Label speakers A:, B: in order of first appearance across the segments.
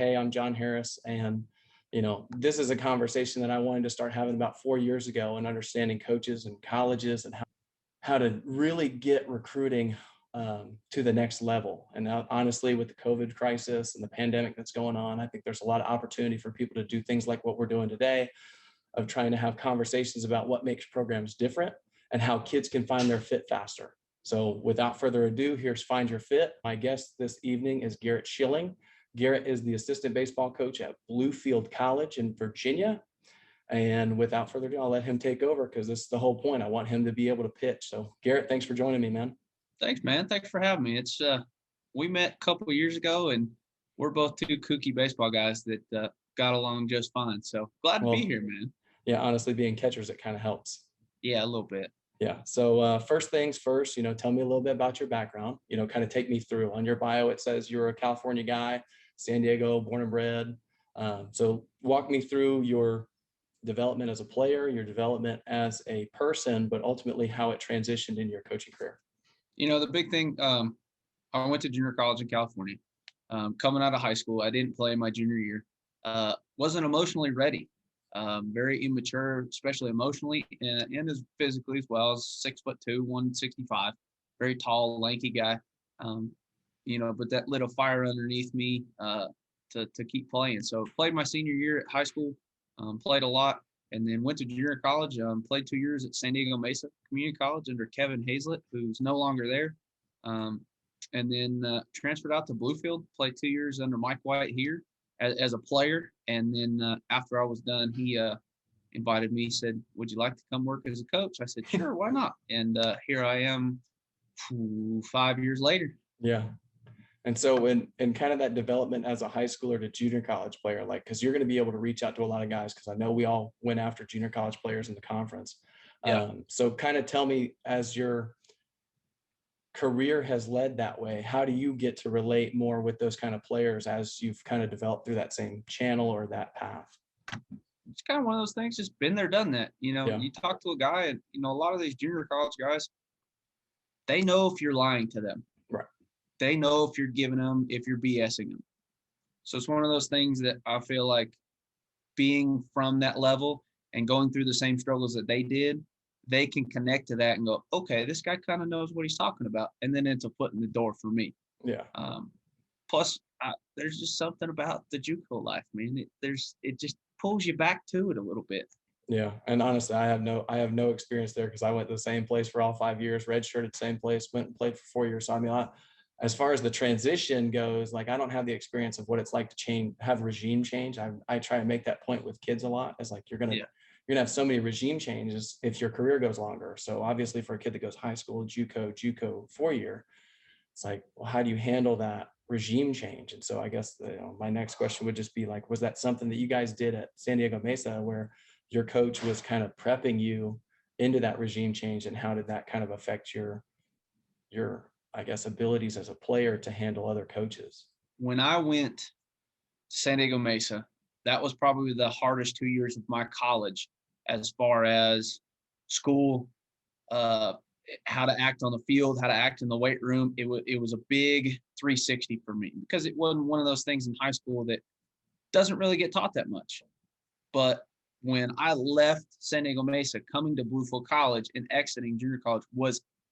A: Hey, I'm John Harris, and this is a conversation that I wanted to start having about 4 years ago, and understanding coaches and colleges and how to really get recruiting to the next level. And now, honestly, with the COVID crisis and the pandemic that's going on, I think there's a lot of opportunity for people to do things like what we're doing today, of trying to have conversations about what makes programs different and how kids can find their fit faster. So without further ado, here's Find Your Fit. My guest this evening is Garrett Schilling. Garrett is the assistant baseball coach at Bluefield College in Virginia. And without further ado, I'll let him take over, because this is the whole point. I want him to be able to pitch. So Garrett, thanks for joining me, man.
B: Thanks, man. Thanks for having me. It's we met a couple of years ago, and we're both two kooky baseball guys that got along just fine. So glad to be here, man.
A: Yeah, honestly, being catchers, it kind of helps.
B: Yeah, a little bit.
A: Yeah. So first things first, tell me a little bit about your background. Kind of take me through. On your bio, it says you're a California guy, San Diego, born and bred. So walk me through your development as a player, your development as a person, but ultimately how it transitioned in your coaching career.
B: The big thing, I went to junior college in California. Coming out of high school, I didn't play my junior year. Wasn't emotionally ready. Very immature, especially emotionally, and as physically as well. I was 6'2", 165, very tall, lanky guy. But that lit a fire underneath me to keep playing. So played my senior year at high school, played a lot, and then went to junior college. Played 2 years at San Diego Mesa Community College under Kevin Hazlett, who's no longer there. And then transferred out to Bluefield, played 2 years under Mike White here as a player. And then after I was done, he invited me, said, "Would you like to come work as a coach?" I said, "Sure, why not?" And here I am 5 years later.
A: Yeah. And so in kind of that development as a high schooler to junior college player, because you're going to be able to reach out to a lot of guys, because I know we all went after junior college players in the conference.
B: Yeah.
A: So kind of tell me, as your career has led that way, how do you get to relate more with those kind of players as you've kind of developed through that same channel or that path?
B: It's kind of one of those things, just been there, done that.
A: Yeah.
B: You talk to a guy, and, a lot of these junior college guys, they know if you're lying to them.
A: Right.
B: They know if you're if you're BSing them. So it's one of those things that I feel like, being from that level and going through the same struggles that they did, they can connect to that and go, okay, this guy kind of knows what he's talking about. And then it's a foot in the door for me.
A: Yeah.
B: Plus, there's just something about the JUCO life, man. It just pulls you back to it a little bit.
A: Yeah. And honestly, I have no experience there, because I went to the same place for all 5 years, redshirted same place, went and played for 4 years. So I mean, as far as the transition goes, I don't have the experience of what it's like to have regime change. I try to make that point with kids a lot. It's like, you're going to have so many regime changes if your career goes longer. So obviously for a kid that goes high school, JUCO 4 year, it's like, well, how do you handle that regime change? And so I guess my next question would just be was that something that you guys did at San Diego Mesa, where your coach was kind of prepping you into that regime change, and how did that kind of affect your I guess abilities as a player to handle other coaches?
B: When I went to San Diego Mesa, that was probably the hardest 2 years of my college, as far as school, how to act on the field, how to act in the weight room. It was a big 360 for me, because it wasn't one of those things in high school that doesn't really get taught that much. But when I left San Diego Mesa, coming to Bluefield College and exiting junior college,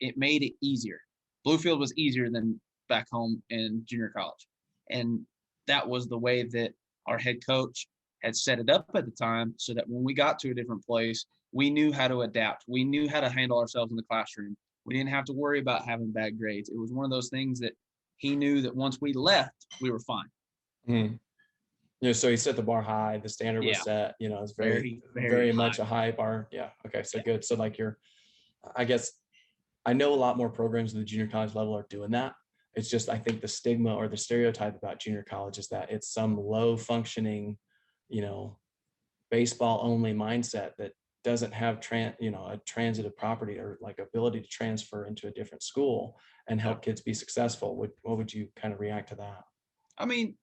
B: it made it easier. Bluefield was easier than back home in junior college. And that was the way that our head coach had set it up at the time, so that when we got to a different place, we knew how to adapt. We knew how to handle ourselves in the classroom. We didn't have to worry about having bad grades. It was one of those things that he knew that once we left, we were fine.
A: Mm-hmm. So he set the bar high. The standard was set. It's very much a high bar. Yeah. Okay. So good. So I guess I know a lot more programs at the junior college level are doing that. It's just, I think the stigma or the stereotype about junior college is that it's some low functioning, baseball only mindset that doesn't have a transitive property or ability to transfer into a different school and help kids be successful. What would you kind of react to that?
B: I mean,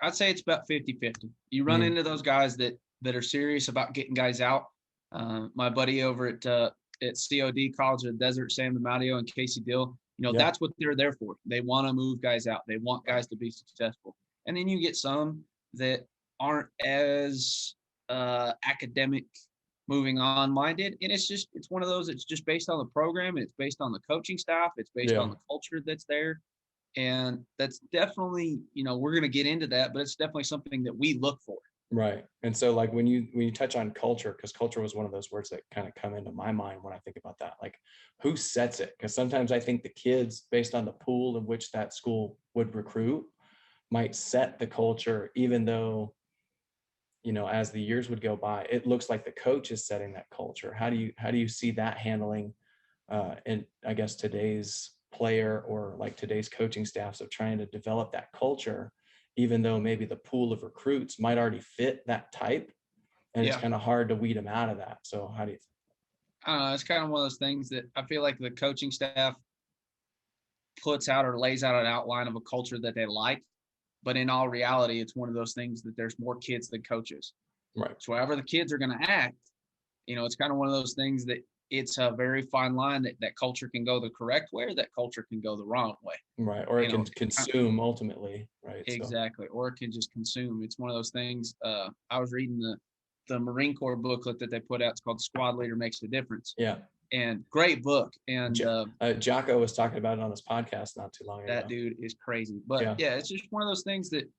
B: I'd say it's about 50-50. You run into those guys that are serious about getting guys out. My buddy over at COD, College of the Desert, Sam DiMatteo and Casey Dill,
A: Yeah.
B: That's what they're there for. They want to move guys out. They want guys to be successful. And then you get some that aren't as academic moving on minded. And it's one of those, it's just based on the program. It's based on the coaching staff. It's based on
A: Yeah.
B: the culture that's there. And that's definitely, we're going to get into that, but it's definitely something that we look for.
A: Right. And so like when you touch on culture, because culture was one of those words that kind of come into my mind when I think about that, like who sets it? Because sometimes I think the kids, based on the pool in which that school would recruit, might set the culture, even though, as the years would go by, it looks like the coach is setting that culture. How do you see that handling in, I guess, today's player or like today's coaching staffs of trying to develop that culture, even though maybe the pool of recruits might already fit that type, and it's
B: Yeah.
A: kind of hard to weed them out of that. So how do you
B: It's kind of one of those things that I feel like the coaching staff puts out or lays out an outline of a culture that they like. But in all reality, it's one of those things that there's more kids than coaches.
A: Right.
B: So however the kids are going to act, it's kind of one of those things that it's a very fine line that culture can go the correct way or that culture can go the wrong way.
A: Right. Or it can consume ultimately. Right.
B: Exactly. Or it can just consume. It's one of those things. I was reading the Marine Corps booklet that they put out. It's called Squad Leader Makes a Difference.
A: Yeah.
B: And great book. And
A: Jocko was talking about it on his podcast not too long ago.
B: That dude is crazy. But yeah, it's just one of those things that,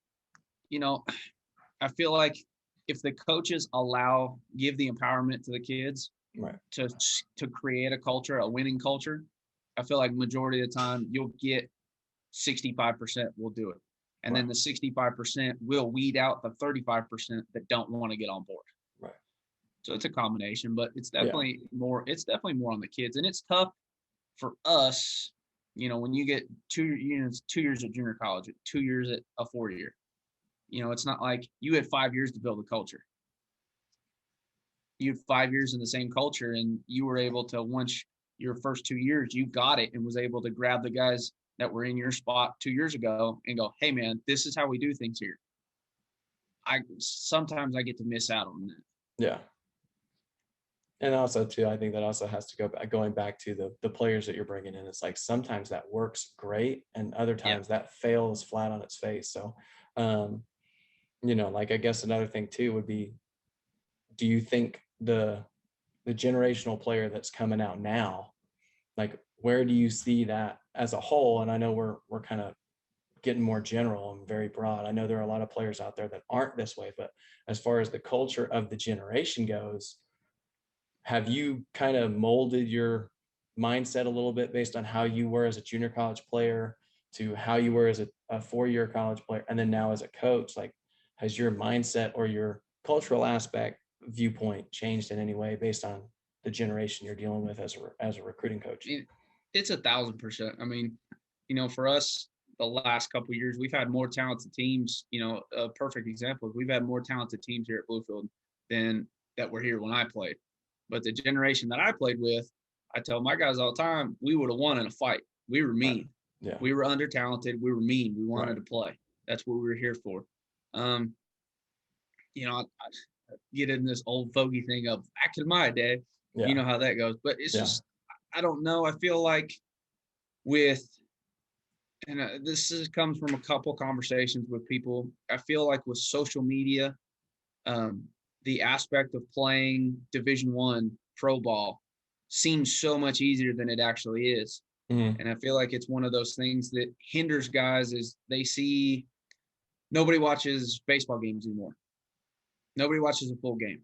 B: I feel like if the coaches give the empowerment to the kids,
A: right,
B: to create a culture, a winning culture, I feel like majority of the time you'll get 65% will do it. And then the 65% will weed out the 35% that don't want to get on board.
A: Right.
B: So it's a combination, but it's definitely more on the kids. And it's tough for us, when you get 2 years at junior college, 2 years at a 4-year, it's not like you had 5 years to build a culture. You had 5 years in the same culture, and you were able to, once your first 2 years, you got it and was able to grab the guys that were in your spot 2 years ago and go, hey man, this is how we do things here. Sometimes I get to miss out on that.
A: Yeah. And also too, I think that also has to going back to the players that you're bringing in. It's like sometimes that works great, and other times that fails flat on its face. So, like I guess another thing too would be, do you think the generational player that's coming out now, like where do you see that as a whole? And I know we're kind of getting more general and very broad. I know there are a lot of players out there that aren't this way, but as far as the culture of the generation goes, have you kind of molded your mindset a little bit based on how you were as a junior college player to how you were as a 4-year college player, and then now as a coach? Like, has your mindset or your cultural aspect viewpoint changed in any way based on the generation you're dealing with as a recruiting coach?
B: It's 1,000%. I mean, for us, the last couple of years, we've had more talented teams. A perfect example is we've had more talented teams here at Bluefield than that were here when I played. But the generation that I played with, I tell my guys all the time, we would have won in a fight. We were mean.
A: Right. Yeah.
B: We were under-talented. We were mean. We wanted to play. That's what we were here for. I get in this old fogey thing of back in my day.
A: Yeah.
B: You know how that goes. But it's just, I don't know. I feel like this comes from a couple conversations with people. I feel like with social media, the aspect of playing Division I pro ball seems so much easier than it actually is.
A: Mm-hmm.
B: And I feel like it's one of those things that hinders guys is they see nobody watches baseball games anymore. Nobody watches a full game.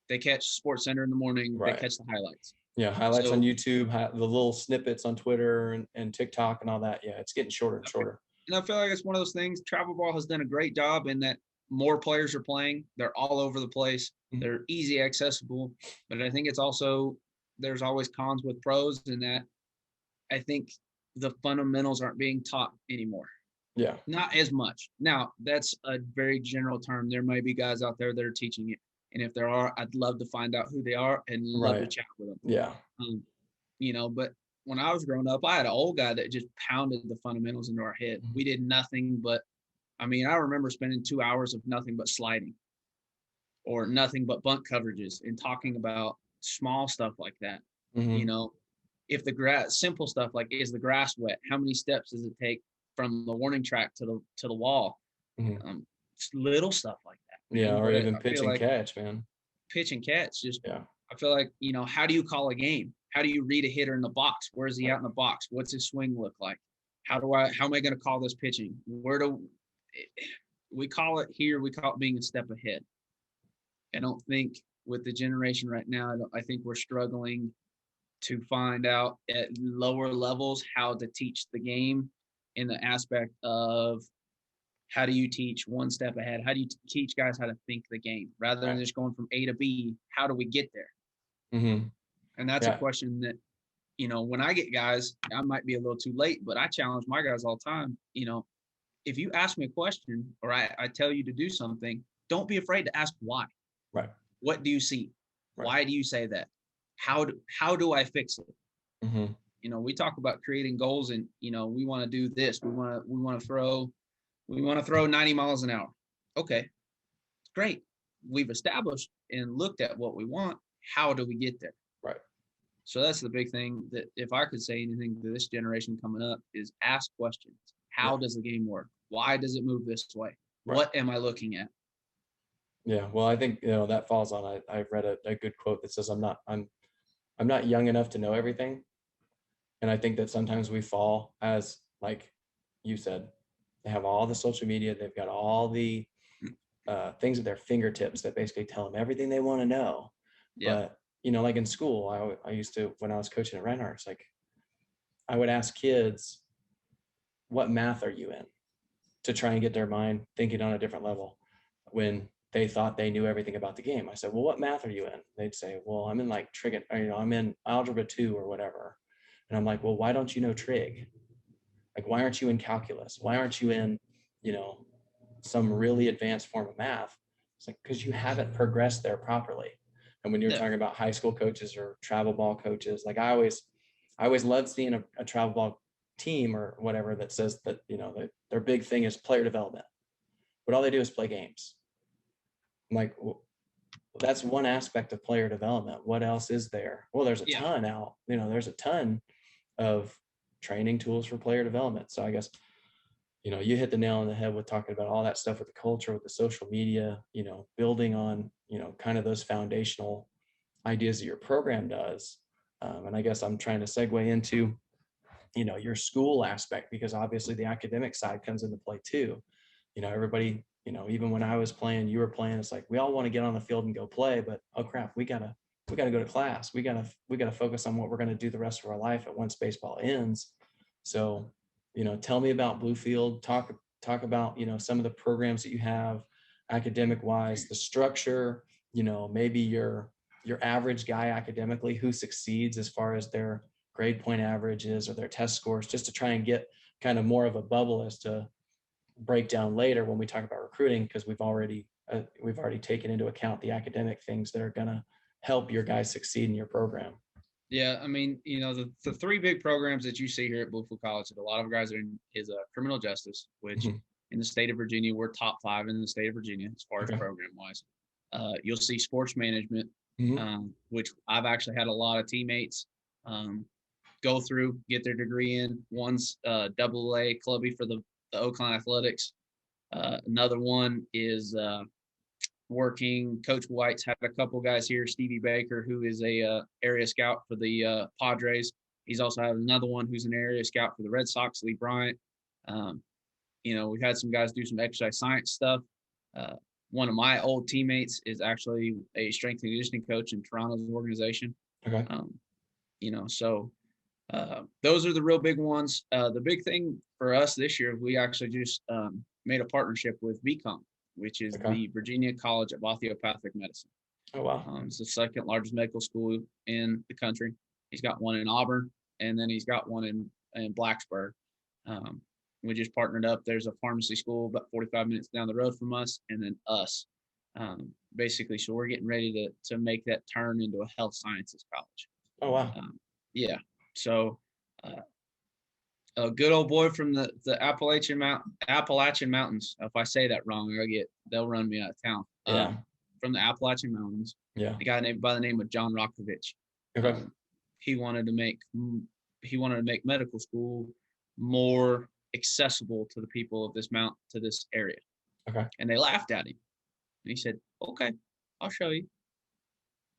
B: They catch Sports Center in the morning. They catch the highlights.
A: Yeah, highlights on YouTube, the little snippets on Twitter and TikTok and all that. Yeah, it's getting shorter and shorter.
B: And I feel like it's one of those things. Travel ball has done a great job in that more players are playing. They're all over the place. Mm-hmm. They're easy accessible. But I think it's also, there's always cons with pros in that I think the fundamentals aren't being taught anymore.
A: Yeah.
B: Not as much. Now, that's a very general term. There may be guys out there that are teaching it. And if there are, I'd love to find out who they are and love to chat with them.
A: Yeah.
B: But when I was growing up, I had an old guy that just pounded the fundamentals into our head. Mm-hmm. We did nothing but, I remember spending 2 hours of nothing but sliding or nothing but bunt coverages and talking about small stuff like that. Mm-hmm. if the grass, simple stuff like, is the grass wet? How many steps does it take from the warning track to the wall? Little stuff like that,
A: Yeah,
B: man.
A: or
B: But
A: even
B: I
A: pitch
B: feel
A: and
B: like
A: catch, man.
B: pitch and catch, just
A: Yeah.
B: I feel like, how do you call a game? How do you read a hitter in the box? Where is he out in the box? What's his swing look like? How am I going to call this pitching? We call it here, we call it being a step ahead. I don't think with the generation right now, I think we're struggling to find out at lower levels how to teach the game in the aspect of how do you teach one step ahead? How do you teach guys how to think the game rather than just going from A to B? How do we get there? And that's a question that, when I get guys, I might be a little too late, but I challenge my guys all the time. If you ask me a question or I tell you to do something, don't be afraid to ask why.
A: Right.
B: What do you see?
A: Right.
B: Why do you say that? How do I fix it? We talk about creating goals and, we want to do this. We want to throw 90 miles an hour. Okay, great. We've established and looked at what we want. How do we get there?
A: Right.
B: So that's the big thing, that if I could say anything to this generation coming up is ask questions. How does the game work? Why does it move this way? Right. What am I looking at?
A: Yeah. Well, I think, that falls on, I read a good quote that says, I'm not young enough to know everything. And I think that sometimes we fall, as like you said, they have all the social media, they've got all the things at their fingertips that basically tell them everything they want to know. But, like in school, I used to, when I was coaching at Reinhardt's, like I would ask kids, what math are you in, to try and get their mind thinking on a different level when they thought they knew everything about the game. I said, well, what math are you in? They'd say, well, I'm in like trig, I'm in algebra 2 or whatever. And I'm like, well, why don't you know trig? Like, why aren't you in calculus? Why aren't you in, some really advanced form of math? It's like, because you haven't progressed there properly. And when you're talking about high school coaches or travel ball coaches, like I always loved seeing a travel ball team or whatever that says that, their big thing is player development, but all they do is play games. I'm like, well, that's one aspect of player development. What else is there? Well, there's a ton out, there's a ton of training tools for player development. So I guess, you hit the nail on the head with talking about all that stuff with the culture, with the social media, building on, kind of those foundational ideas that your program does. And I guess I'm trying to segue into, your school aspect, because obviously the academic side comes into play too. Everybody, even when I was playing, you were playing, it's like, we all want to get on the field and go play, but oh crap, we gotta go to class. We gotta focus on what we're going to do the rest of our life at once baseball ends. So, tell me about Bluefield, talk about, some of the programs that you have academic wise, the structure, maybe your average guy academically who succeeds as far as their grade point averages or their test scores, just to try and get kind of more of a bubble as to break down later when we talk about recruiting, because we've already taken into account the academic things that are going to help your guys succeed in your program.
B: Yeah, I mean, the three big programs that you see here at Bluefield College that a lot of guys are in is criminal justice, which in the state of Virginia, we're top 5 in the state of Virginia as far as program wise. You'll see sports management, which I've actually had a lot of teammates go through, get their degree in. One's AA clubby for the Oakland Athletics. Another one is working. Coach White's had a couple guys here. Stevie Baker, who is a area scout for the Padres. He's also had another one who's an area scout for the Red Sox, Lee Bryant. We've had some guys do some exercise science stuff. One of my old teammates is actually a strength and conditioning coach in Toronto's organization. Okay. So those are the real big ones. The big thing for us this year, we actually just made a partnership with VCOM, which is the Virginia College of Osteopathic Medicine. Oh, wow. It's the second largest medical school in the country. He's got one in Auburn, and then he's got one in Blacksburg. We just partnered up. There's a pharmacy school about 45 minutes down the road from us, and then us. Basically, so we're getting ready to make that turn into a health sciences college. Oh, wow. Yeah. So a good old boy from the Appalachian Mountains. If I say that wrong, they'll run me out of town. From the Appalachian Mountains. Yeah. A guy named by the name of John Rokovich. Okay. he wanted to make medical school more accessible to the people of this area.
A: Okay.
B: And they laughed at him. And he said, "Okay, I'll show you."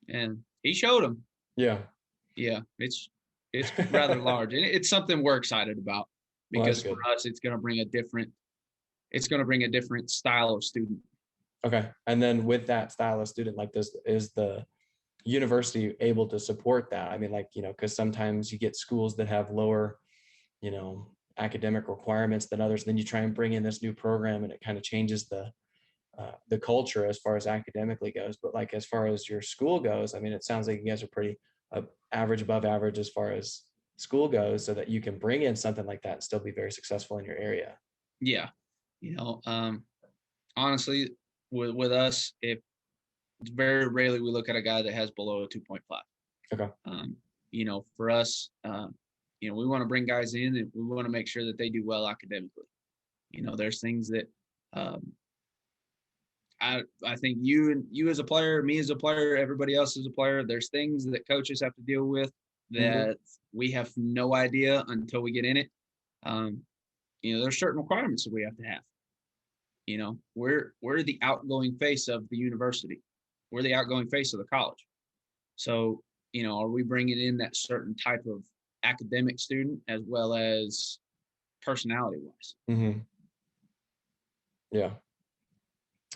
B: And he showed them.
A: Yeah.
B: Yeah, it's rather large, and it's something we're excited about
A: Well, that's
B: because for
A: good.
B: us, it's going to bring a different style of student.
A: Okay. And then with that style of student, like this, is the university able to support that? I mean, like, because sometimes you get schools that have lower, academic requirements than others. Then you try and bring in this new program and it kind of changes the culture as far as academically goes. But like, as far as your school goes, I mean, it sounds like you guys are pretty average, above average as far as school goes, so that you can bring in something like that and still be very successful in your area.
B: Yeah. Honestly, with us, if it's very rarely we look at a guy that has below a 2.5.
A: Okay.
B: For us, we want to bring guys in and we want to make sure that they do well academically. There's things that I think you as a player, me as a player, everybody else as a player, there's things that coaches have to deal with that we have no idea until we get in it. There's certain requirements that we have to have. We're the outgoing face of the university. We're the outgoing face of the college. So, are we bringing in that certain type of academic student as well as personality wise?
A: Mm-hmm. Yeah.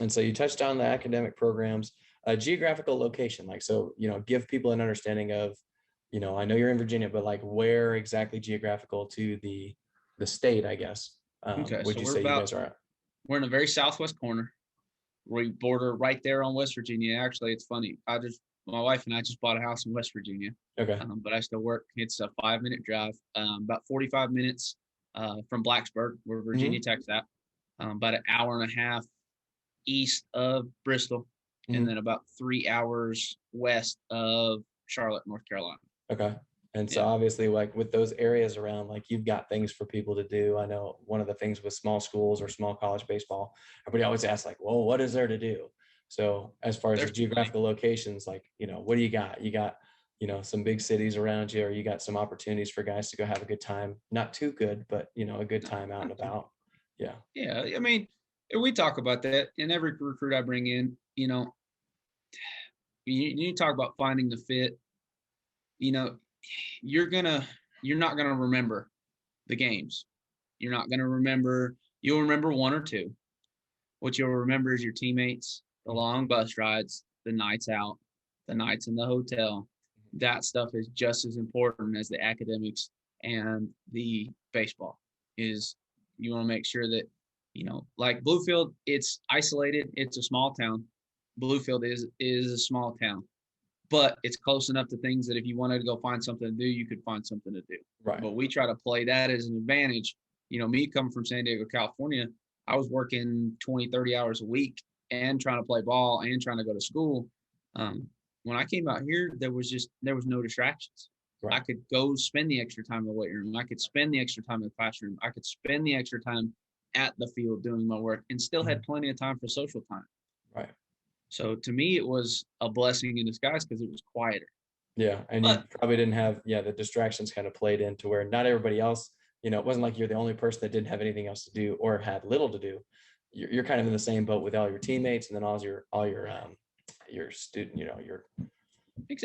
A: And so you touched on the academic programs, geographical location, like, so, give people an understanding of, I know you're in Virginia, but like, where exactly geographical to the state, I guess,
B: Okay,
A: would
B: so
A: you say you guys are at?
B: we're in the very southwest corner. We border right there on West Virginia. Actually, it's funny. My wife and I just bought a house in West Virginia.
A: Okay.
B: But I still work. It's a 5-minute drive, about 45 minutes from Blacksburg, where Virginia Tech's at. About an hour and a half east of Bristol, and then about 3 hours west of Charlotte, North Carolina.
A: Okay. And so obviously, like, with those areas around, like, you've got things for people to do. I know one of the things with small schools or small college baseball, everybody always asks, like, well, what is there to do? So as far as the geographical locations, like, what do you got? You got, some big cities around you, or you got some opportunities for guys to go have a good time. Not too good, but, a good time out and about. Yeah.
B: Yeah. I mean, we talk about that in every recruit I bring in. You talk about finding the fit. You're not gonna remember the games. You're not gonna remember. You'll remember one or two. What you'll remember is your teammates, the long bus rides, the nights out, the nights in the hotel. That stuff is just as important as the academics and the baseball. You want to make sure that, like Bluefield, it's isolated. It's a small town. Bluefield is a small town, but it's close enough to things that if you wanted to go find something to do, you could find something to do.
A: Right.
B: But we try to play that as an advantage. Me coming from San Diego, California, I was working 20, 30 hours a week and trying to play ball and trying to go to school. When I came out here, there was no distractions. Right. I could go spend the extra time in the weight room. I could spend the extra time in the classroom. I could spend the extra time at the field doing my work and still had plenty of time for social time.
A: Right.
B: So to me, it was a blessing in disguise because it was quieter.
A: Yeah. And you probably didn't have, the distractions kind of played into where not everybody else, it wasn't like you're the only person that didn't have anything else to do or had little to do. You're kind of in the same boat with all your teammates and then all your student, your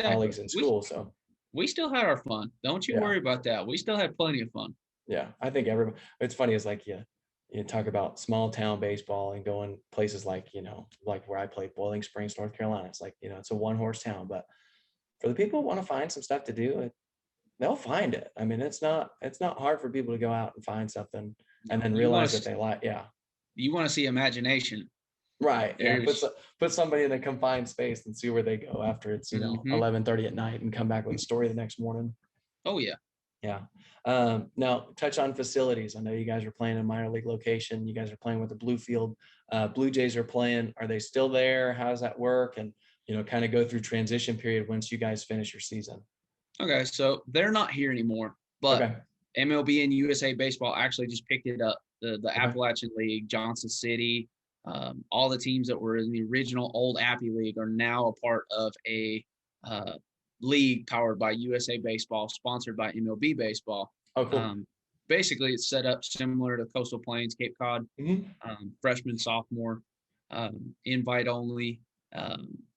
A: colleagues in school. So
B: we still had our fun. Don't you worry about that. We still had plenty of fun.
A: Yeah. I think everybody, it's funny. It's like, you talk about small town baseball and going places like, like where I played, Boiling Springs, North Carolina. It's like, it's a 1-horse town, but for the people who want to find some stuff to do, they'll find it. I mean, it's not hard for people to go out and find something and then realize that they like,
B: you want to see imagination.
A: Right. Yeah. Put somebody in a confined space and see where they go after it's, 11:30 at night and come back with a story the next morning.
B: Oh yeah.
A: Yeah. Now touch on facilities. I know you guys are playing in a minor league location. You guys are playing with the Bluefield. Blue Jays are playing. Are they still there? How does that work? And, kind of go through transition period once you guys finish your season.
B: Okay. So they're not here anymore, but MLB and USA Baseball actually just picked it up. The Appalachian League, Johnson City, all the teams that were in the original old Appy League are now a part of a league powered by USA Baseball, sponsored by MLB Baseball.
A: Oh, cool.
B: Basically, it's set up similar to Coastal Plains, Cape Cod, freshman, sophomore, invite only.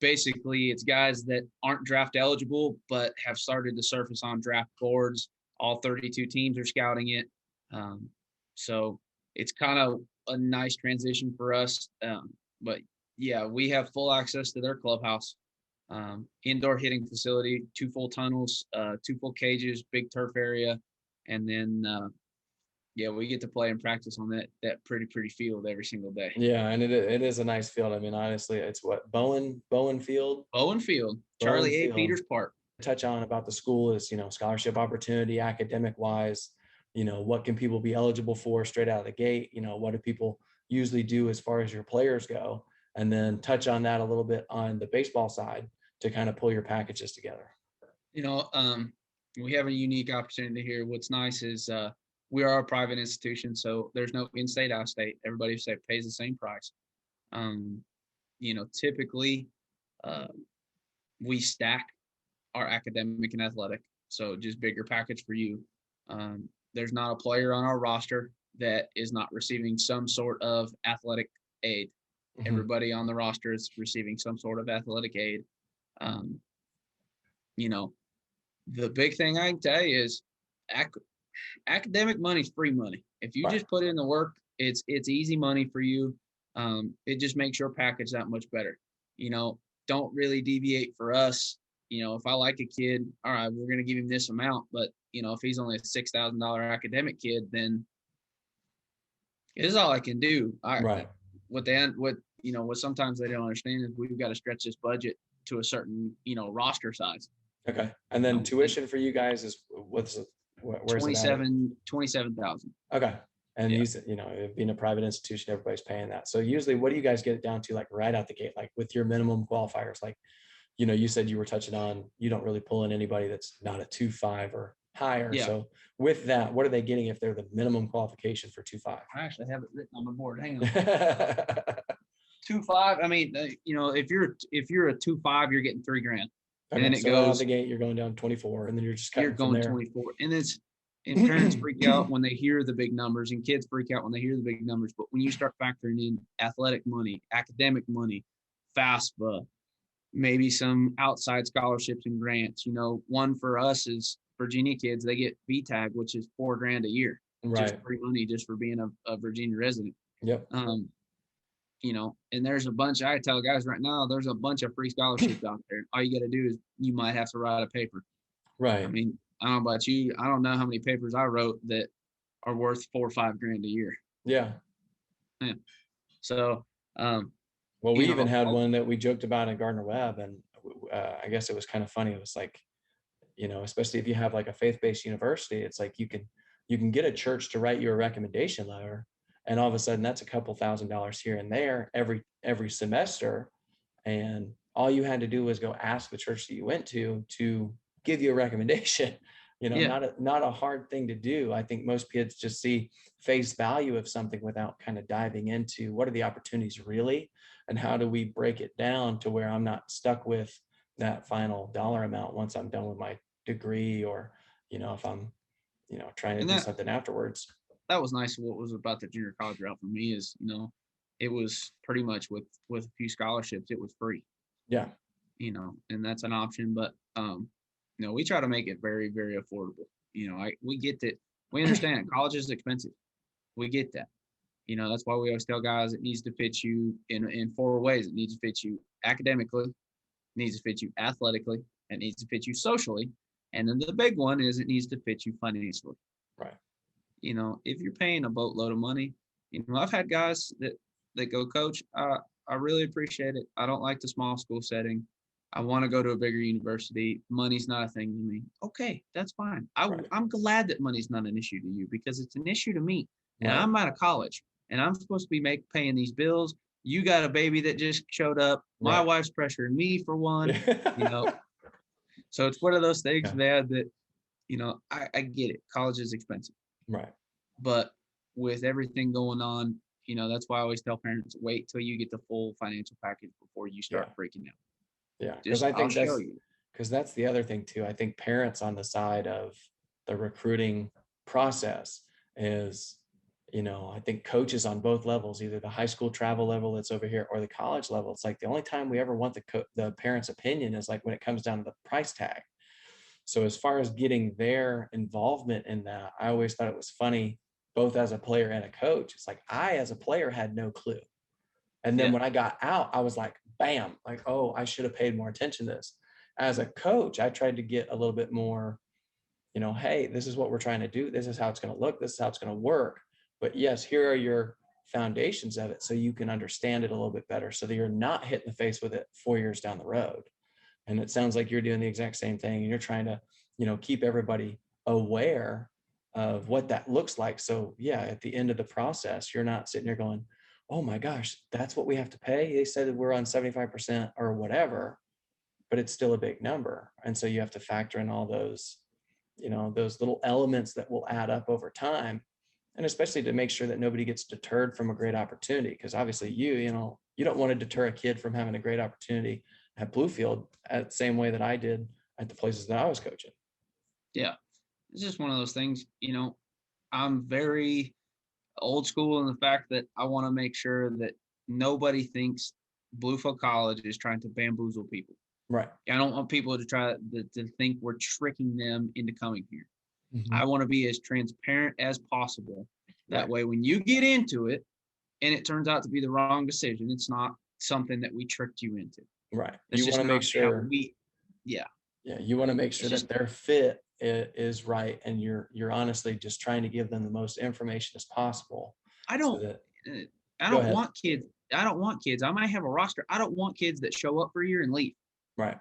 B: Basically, it's guys that aren't draft eligible but have started to surface on draft boards. All 32 teams are scouting it. So it's kind of a nice transition for us. But yeah, we have full access to their clubhouse, indoor hitting facility, 2 full tunnels, 2 full cages, big turf area. And then, yeah, we get to play and practice on that pretty field every single day.
A: Yeah, and it is a nice field. I mean, honestly, it's what Bowen Field.
B: Bowen Field, Charlie A. Peters Park.
A: Touch on about the school is, scholarship opportunity, academic wise, what can people be eligible for straight out of the gate? What do people usually do as far as your players go? And then touch on that a little bit on the baseball side to kind of pull your packages together.
B: We have a unique opportunity here. What's nice is we are a private institution, so there's no in-state, out-of-state. Everybody pays the same price. Typically we stack our academic and athletic, so just bigger package for you. There's not a player on our roster that is not receiving some sort of athletic aid. Mm-hmm. Everybody on the roster is receiving some sort of athletic aid. The big thing I can tell you is academic money is free money. If you just put in the work, it's easy money for you. It just makes your package that much better. Don't really deviate for us. If I like a kid, all right, we're going to give him this amount. But, if he's only a $6,000 academic kid, then this is all I can do.
A: Right.
B: What sometimes they don't understand is we've got to stretch this budget to a certain, roster size.
A: Okay. And then tuition for you guys is where's
B: 27,000.
A: Okay. And being a private institution, everybody's paying that. So usually what do you guys get it down to, like right out the gate, like with your minimum qualifiers? Like, you said you were touching on, you don't really pull in anybody that's not a 2.5 or higher. Yeah. So with that, what are they getting if they're the minimum qualification for 2.5?
B: I actually have it written on my board. Hang on. 2.5. I mean, if you're a 2.5, you're getting $3,000.
A: Okay,
B: and then it
A: so
B: goes
A: out of the gate, you're going down 24, and then you're just cutting from there.
B: 24, and parents freak out when they hear the big numbers, and kids freak out when they hear the big numbers. But when you start factoring in athletic money, academic money, FAFSA, maybe some outside scholarships and grants. One for us is Virginia kids. They get VTAG, which is $4,000 a year, just free money just for being a Virginia resident.
A: Yep.
B: And there's a bunch. I tell guys right now, there's a bunch of free scholarships out there. All you got to do is you might have to write a paper.
A: Right.
B: I mean, I don't know about you. I don't know how many papers I wrote that are worth $4,000 or $5,000 a year.
A: Yeah.
B: So,
A: well, we even had one that we joked about in Gardner Webb, and I guess it was kind of funny. It was like, especially if you have like a faith-based university, it's like you can get a church to write you a recommendation letter, and all of a sudden that's a couple $1,000s here and there every semester, and all you had to do was go ask the church that you went to give you a recommendation. Not a hard thing to do. I think most kids just see face value of something without kind of diving into what are the opportunities really, and how do we break it down to where I'm not stuck with that final dollar amount once I'm done with my degree, or if I'm trying to do something afterwards.
B: That was nice. What was about the junior college route for me is it was pretty much with a few scholarships, it was free.
A: Yeah.
B: And that's an option, but we try to make it very, very affordable. We get that. We understand college is expensive. We get that. That's why we always tell guys it needs to fit you in 4 ways. It needs to fit you academically, it needs to fit you athletically, it needs to fit you socially, and then the big one is it needs to fit you financially.
A: Right.
B: If you're paying a boatload of money, I've had guys that go, Coach, I really appreciate it. I don't like the small school setting. I want to go to a bigger university. Money's not a thing to me. Okay, that's fine. I'm glad that money's not an issue to you, because it's an issue to me. And right. I'm out of college, and I'm supposed to be paying these bills. You got a baby that just showed up. My
A: right.
B: wife's pressuring me for one. So it's one of those things, man, that I get it. College is expensive.
A: Right.
B: But with everything going on, that's why I always tell parents, wait till you get the full financial package before you start freaking out.
A: Yeah, because I think Because that's the other thing too. I think parents on the side of the recruiting process is, I think coaches on both levels, either the high school travel level that's over here or the college level, it's like the only time we ever want the parent's opinion is like when it comes down to the price tag. So as far as getting their involvement in that, I always thought it was funny, both as a player and a coach. It's like I, as a player, had no clue. And then
B: Yeah.
A: when I got out, I was like, bam, like, oh, I should have paid more attention to this. As a coach, I tried to get a little bit more, hey, this is what we're trying to do. This is how it's going to look. This is how it's going to work. But yes, here are your foundations of it so you can understand it a little bit better so that you're not hit in the face with it 4 years down the road. And it sounds like you're doing the exact same thing. And you're trying to, keep everybody aware of what that looks like. So yeah, at the end of the process, you're not sitting there going, oh my gosh, that's what we have to pay. They said that we're on 75% or whatever, but it's still a big number. And so you have to factor in all those, those little elements that will add up over time. And especially to make sure that nobody gets deterred from a great opportunity. Because obviously you don't want to deter a kid from having a great opportunity at Bluefield at the same way that I did at the places that I was coaching.
B: Yeah. It's just one of those things, I'm very old school in the fact that I want to make sure that nobody thinks Bluefield College is trying to bamboozle people.
A: Right.
B: I don't want people to try to think we're tricking them into coming here.
A: Mm-hmm.
B: I want to be as transparent as possible. That
A: Right.
B: way, when you get into it and it turns out to be the wrong decision, it's not something that we tricked you into.
A: Right.
B: That's
A: You
B: just
A: want to
B: not
A: make sure.
B: Yeah.
A: Yeah. You want to make sure that their fit is right. And you're honestly just trying to give them the most information as possible.
B: I
A: So
B: don't
A: that,
B: I
A: go
B: don't
A: ahead.
B: want kids. I don't want kids. I might have a roster. I don't want kids that show up for a year and leave.
A: Right.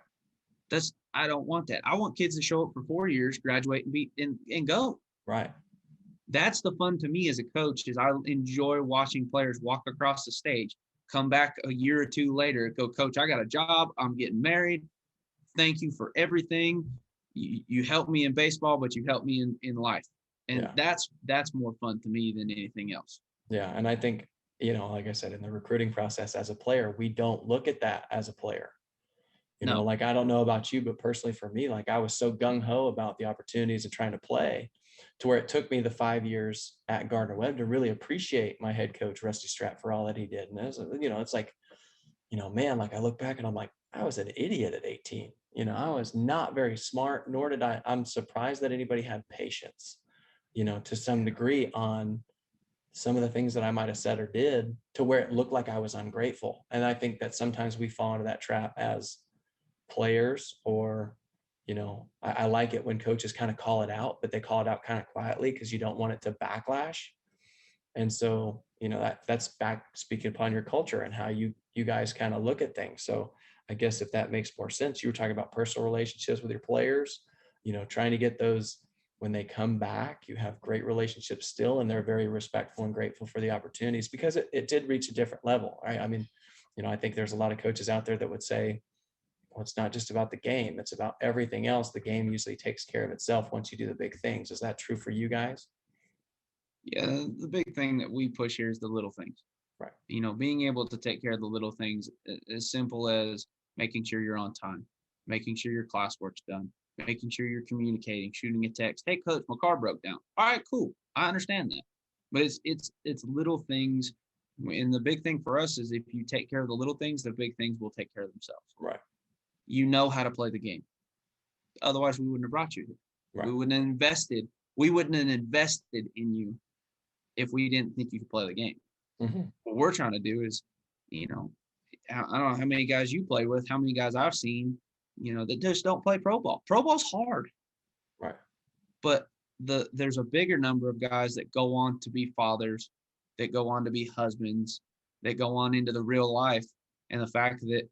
B: I don't want that. I want kids to show up for 4 years, graduate and go.
A: Right.
B: That's the fun to me as a coach is I enjoy watching players walk across the stage, come back a year or two later, go, coach, I got a job. I'm getting married. Thank you for everything. You helped me in baseball, but you helped me in life. And that's more fun to me than anything else.
A: Yeah. And I think, like I said, in the recruiting process as a player, we don't look at that as a player. Like, I don't know about you, but personally for me, like I was so gung ho about the opportunities and trying to play to where it took me the 5 years at Gardner-Webb to really appreciate my head coach, Rusty Stratt, for all that he did. And it was, it's like, man, like I look back and I'm like, I was an idiot at 18. I was not very smart, nor did I'm surprised that anybody had patience, to some degree on some of the things that I might have said or did to where it looked like I was ungrateful. And I think that sometimes we fall into that trap as players, or I like it when coaches kind of call it out, but they call it out kind of quietly because you don't want it to backlash. And so that's back speaking upon your culture and how you guys kind of look at things. So I guess if that makes more sense, you were talking about personal relationships with your players, trying to get those when they come back, you have great relationships still, and they're very respectful and grateful for the opportunities because it did reach a different level, right? I mean, I think there's a lot of coaches out there that would say, well, it's not just about the game, it's about everything else. The game usually takes care of itself once you do the big things. Is that true for you guys?
B: Yeah, the big thing that we push here is the little things.
A: Right.
B: Being able to take care of the little things, as simple as making sure you're on time, making sure your classwork's done, making sure you're communicating, shooting a text. Hey, coach, my car broke down. All right, cool. I understand that. But it's little things. And the big thing for us is if you take care of the little things, the big things will take care of themselves.
A: Right.
B: You know how to play the game. Otherwise, we wouldn't have brought you here. Right. We wouldn't have invested in you if we didn't think you could play the game.
A: Mm-hmm.
B: What we're trying to do is, I don't know how many guys you play with, how many guys I've seen, that just don't play pro ball. Pro ball's hard.
A: Right.
B: But there's a bigger number of guys that go on to be fathers, that go on to be husbands, that go on into the real life. And the fact that,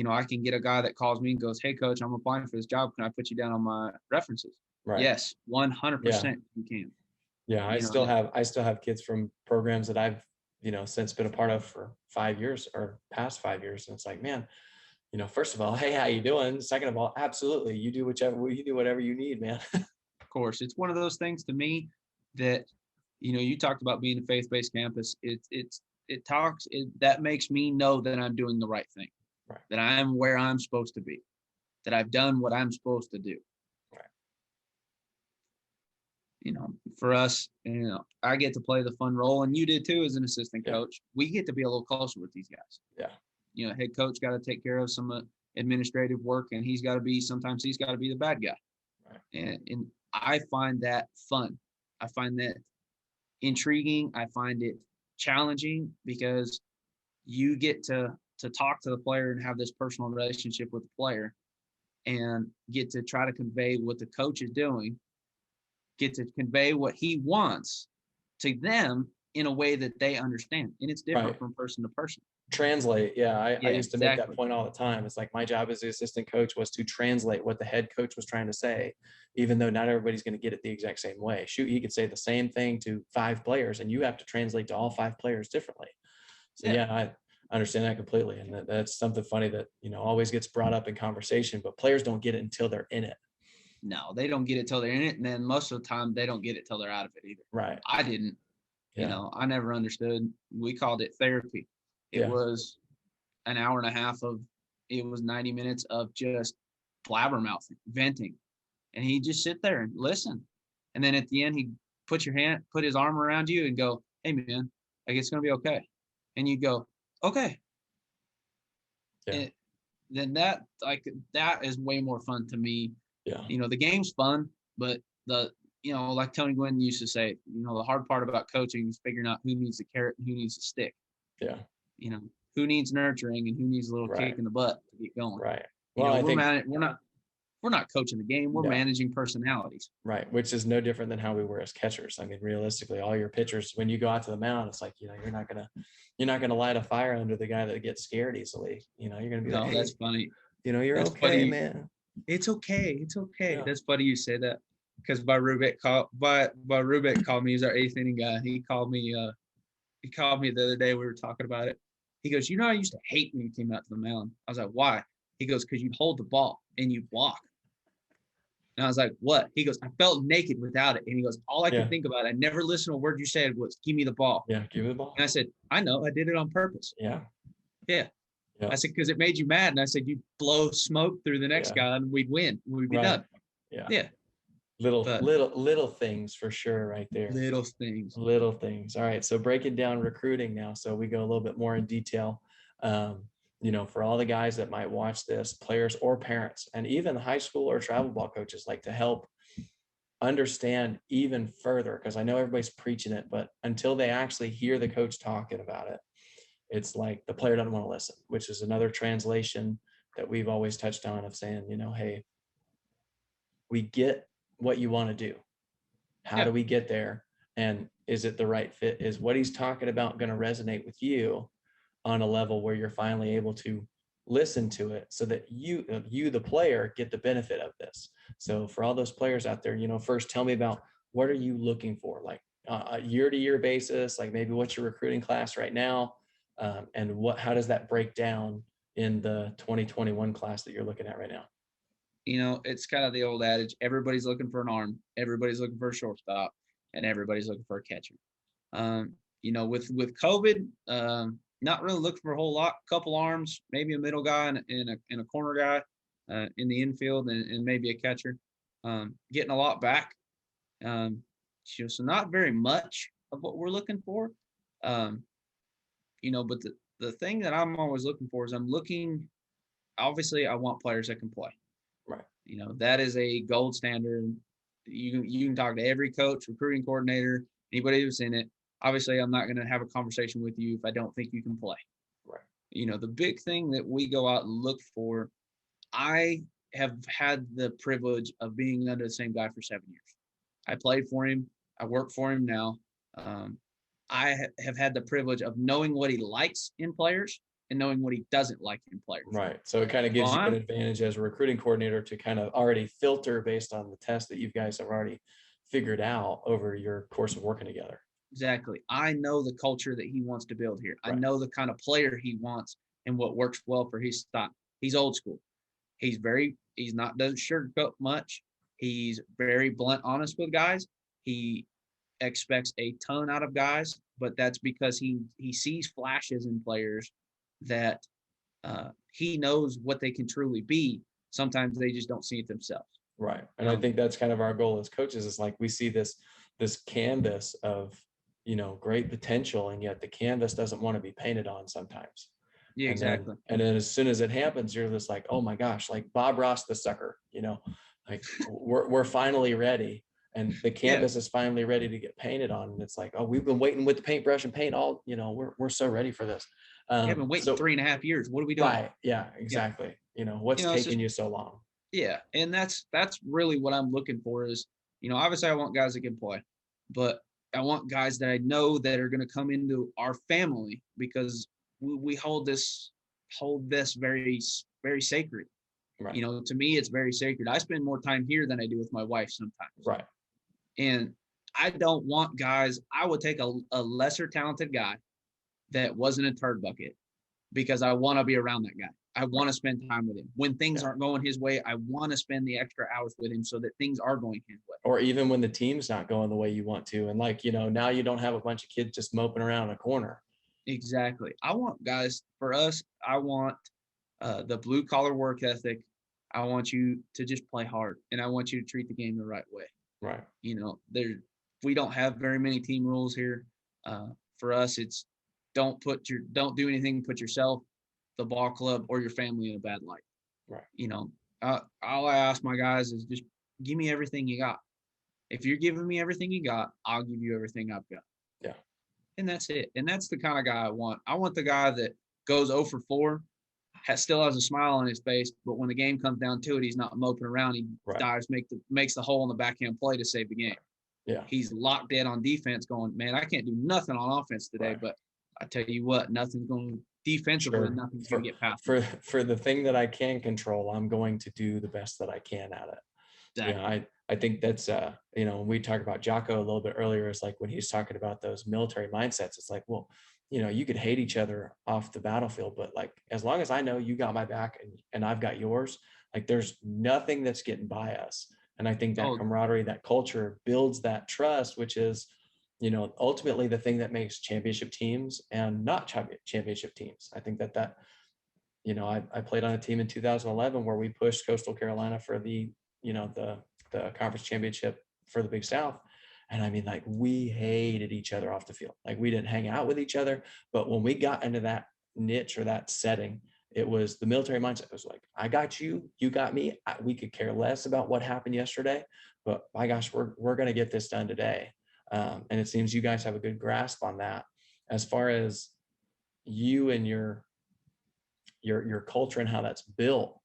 B: I can get a guy that calls me and goes, hey, coach, I'm applying for this job. Can I put you down on my references? Right. Yes, 100% you can.
A: Yeah, I still have kids from programs that I've, since been a part of for 5 years or past 5 years. And it's like, man, first of all, hey, how you doing? Second of all, absolutely. You do whatever you need, man.
B: Of course. It's one of those things to me that, you talked about being a faith-based campus. That makes me know that I'm doing the right thing, right, that I'm where I'm supposed to be. that I've done what I'm supposed to do.
A: Right.
B: You know, for us, I get to play the fun role, and you did too as an assistant
A: Yeah.
B: coach. We get to be a little closer with these guys.
A: Yeah.
B: Head coach got to take care of some administrative work, and sometimes he's got to be the bad guy.
A: Right.
B: And I find that fun. I find that intriguing. I find it challenging because you get to talk to the player and have this personal relationship with the player and get to try to convey what the coach is doing, get to convey what he wants to them in a way that they understand. And it's different from person to person.
A: Translate. Yeah. I used to make that
B: exactly.
A: point all the time. It's like my job as the assistant coach was to translate what the head coach was trying to say, even though not everybody's going to get it the exact same way. Shoot, he could say the same thing to 5 players and you have to translate to all 5 players differently. So yeah, I understand that completely. And that's something funny that, always gets brought up in conversation, but players don't get it until they're in it.
B: No, they don't get it till they're in it. And then most of the time they don't get it till they're out of it either.
A: Right.
B: I didn't, I never understood. We called it therapy. It was an hour and a half it was 90 minutes of just blabbermouthing, venting. And he'd just sit there and listen. And then at the end, he'd put his arm around you and go, "Hey man, it's going to be okay." And you go, "Okay."
A: Yeah.
B: And then that is way more fun to me.
A: Yeah.
B: The game's fun, but like Tony Gwynn used to say, the hard part about coaching is figuring out who needs the carrot and who needs the stick.
A: Yeah.
B: Who needs nurturing and who needs a little kick in the butt to get going.
A: Right. Well, I think
B: we're not coaching the game. We're managing personalities.
A: Right. Which is no different than how we were as catchers. I mean, realistically, all your pitchers, when you go out to the mound, it's like, you're not going to light a fire under the guy that gets scared easily. You're going to be like, "Hey,
B: that's funny.
A: You're
B: that's
A: okay,
B: funny.
A: Man.
B: It's okay. It's okay."
A: Yeah.
B: That's funny you say that, because Rubik called me. He's our 8th inning guy. He called me the other day. We were talking about it. He goes, "I used to hate when you came out to the mound." I was like, "Why?" He goes, "Because you'd hold the ball and you'd block." And I was like, "What?" He goes, "I felt naked without it." And he goes, "All I could think about, I never listened to a word you said, was give me the ball."
A: Yeah, give me the ball.
B: And I said, "I know, I did it on purpose."
A: Yeah.
B: I said, "Because it made you mad." And I said, "You blow smoke through the next guy and we'd win. We'd be done." Yeah.
A: Little things for sure right there.
B: Little things.
A: All right. So breaking down recruiting now. So we go a little bit more in detail. For all the guys that might watch this, players or parents, and even high school or travel ball coaches, like to help understand even further, because I know everybody's preaching it, but until they actually hear the coach talking about it, it's like the player doesn't want to listen, which is another translation that we've always touched on of saying, hey, we get what you want to do. How do we get there? And is it the right fit? Is what he's talking about going to resonate with you on a level where you're finally able to listen to it, so that you, the player, get the benefit of this? So for all those players out there, first tell me about, what are you looking for? Like a year-to-year basis, like maybe what's your recruiting class right now? And how does that break down in the 2021 class that you're looking at right now?
B: It's kind of the old adage, everybody's looking for an arm, everybody's looking for a shortstop, and everybody's looking for a catcher. With COVID, not really looking for a whole lot, couple arms, maybe a middle guy and a corner guy in the infield, and maybe a catcher. Getting a lot back. So not very much of what we're looking for. But the thing that I'm always looking for is obviously I want players that can play.
A: Right.
B: That is a gold standard. You can talk to every coach, recruiting coordinator, anybody who's in it. Obviously, I'm not going to have a conversation with you if I don't think you can play. Right. The big thing that we go out and look for, I have had the privilege of being under the same guy for 7 years. I played for him. I work for him now. I have had the privilege of knowing what he likes in players and knowing what he doesn't like in players.
A: Right. So it kind of gives you an advantage as a recruiting coordinator to kind of already filter based on the test that you guys have already figured out over your course of working together.
B: Exactly. I know the culture that he wants to build here. Right. I know the kind of player he wants and what works well for his style. He's old school. Doesn't sugarcoat much. He's very blunt, honest with guys. He expects a ton out of guys, but that's because he sees flashes in players that he knows what they can truly be. sometimes they just don't see it themselves.
A: Right. And I think that's kind of our goal as coaches, is like we see this canvas of, great potential, and yet the canvas doesn't want to be painted on sometimes.
B: Yeah, exactly.
A: And then as soon as it happens, you're just like, oh my gosh, like Bob Ross the sucker, like we're finally ready. And the
B: Yeah.
A: canvas is finally ready to get painted on. And it's like, oh, we've been waiting with the paintbrush and paint all, we're so ready for this.
B: We have been waiting 3.5 years. What are we doing?
A: Right. Yeah, exactly. What's taking you so long?
B: Yeah. And that's really what I'm looking for is, obviously I want guys that can play, but I want guys that I know that are going to come into our family, because we hold this very, very sacred.
A: Right.
B: To me, it's very sacred. I spend more time here than I do with my wife sometimes.
A: Right.
B: And I don't want guys, I would take a lesser talented guy that wasn't a turd bucket, because I want to be around that guy. I want to spend time with him. When things aren't going his way, I want to spend the extra hours with him so that things are going his way.
A: Or even when the team's not going the way you want to. And like, now you don't have a bunch of kids just moping around a corner.
B: Exactly. I want guys, for us, I want the blue collar work ethic. I want you to just play hard, and I want you to treat the game the right way.
A: Right.
B: We don't have very many team rules here. For us, it's don't do anything, put yourself, the ball club, or your family in a bad light.
A: Right.
B: All I ask my guys is just give me everything you got. If you're giving me everything you got, I'll give you everything I've got.
A: Yeah.
B: And that's it. And that's the kind of guy I want. I want the guy that goes 0 for 4, still has a smile on his face, but when the game comes down to it, he's not moping around. He dives, makes the hole in the backhand play to save the game.
A: Yeah.
B: He's locked dead on defense going, man, I can't do nothing on offense today, but I tell you what, nothing's going defensively, nothing's going to get past
A: me. For the thing that I can control, I'm going to do the best that I can at it. Exactly. I think that's, when we talked about Jocko a little bit earlier, it's like when he's talking about those military mindsets, it's like, well, you could hate each other off the battlefield, but like, as long as I know you got my back and I've got yours, like there's nothing that's getting by us. And I think that camaraderie, that culture builds that trust, which is, ultimately the thing that makes championship teams and not championship teams. I think that, I played on a team in 2011 where we pushed Coastal Carolina for the conference championship for the Big South. And I mean, like, we hated each other off the field. Like, we didn't hang out with each other. But when we got into that niche or that setting, it was the military mindset. It was like, I got you, you got me. We could care less about what happened yesterday, but my gosh, we're going to get this done today. And it seems you guys have a good grasp on that. As far as you and your culture and how that's built,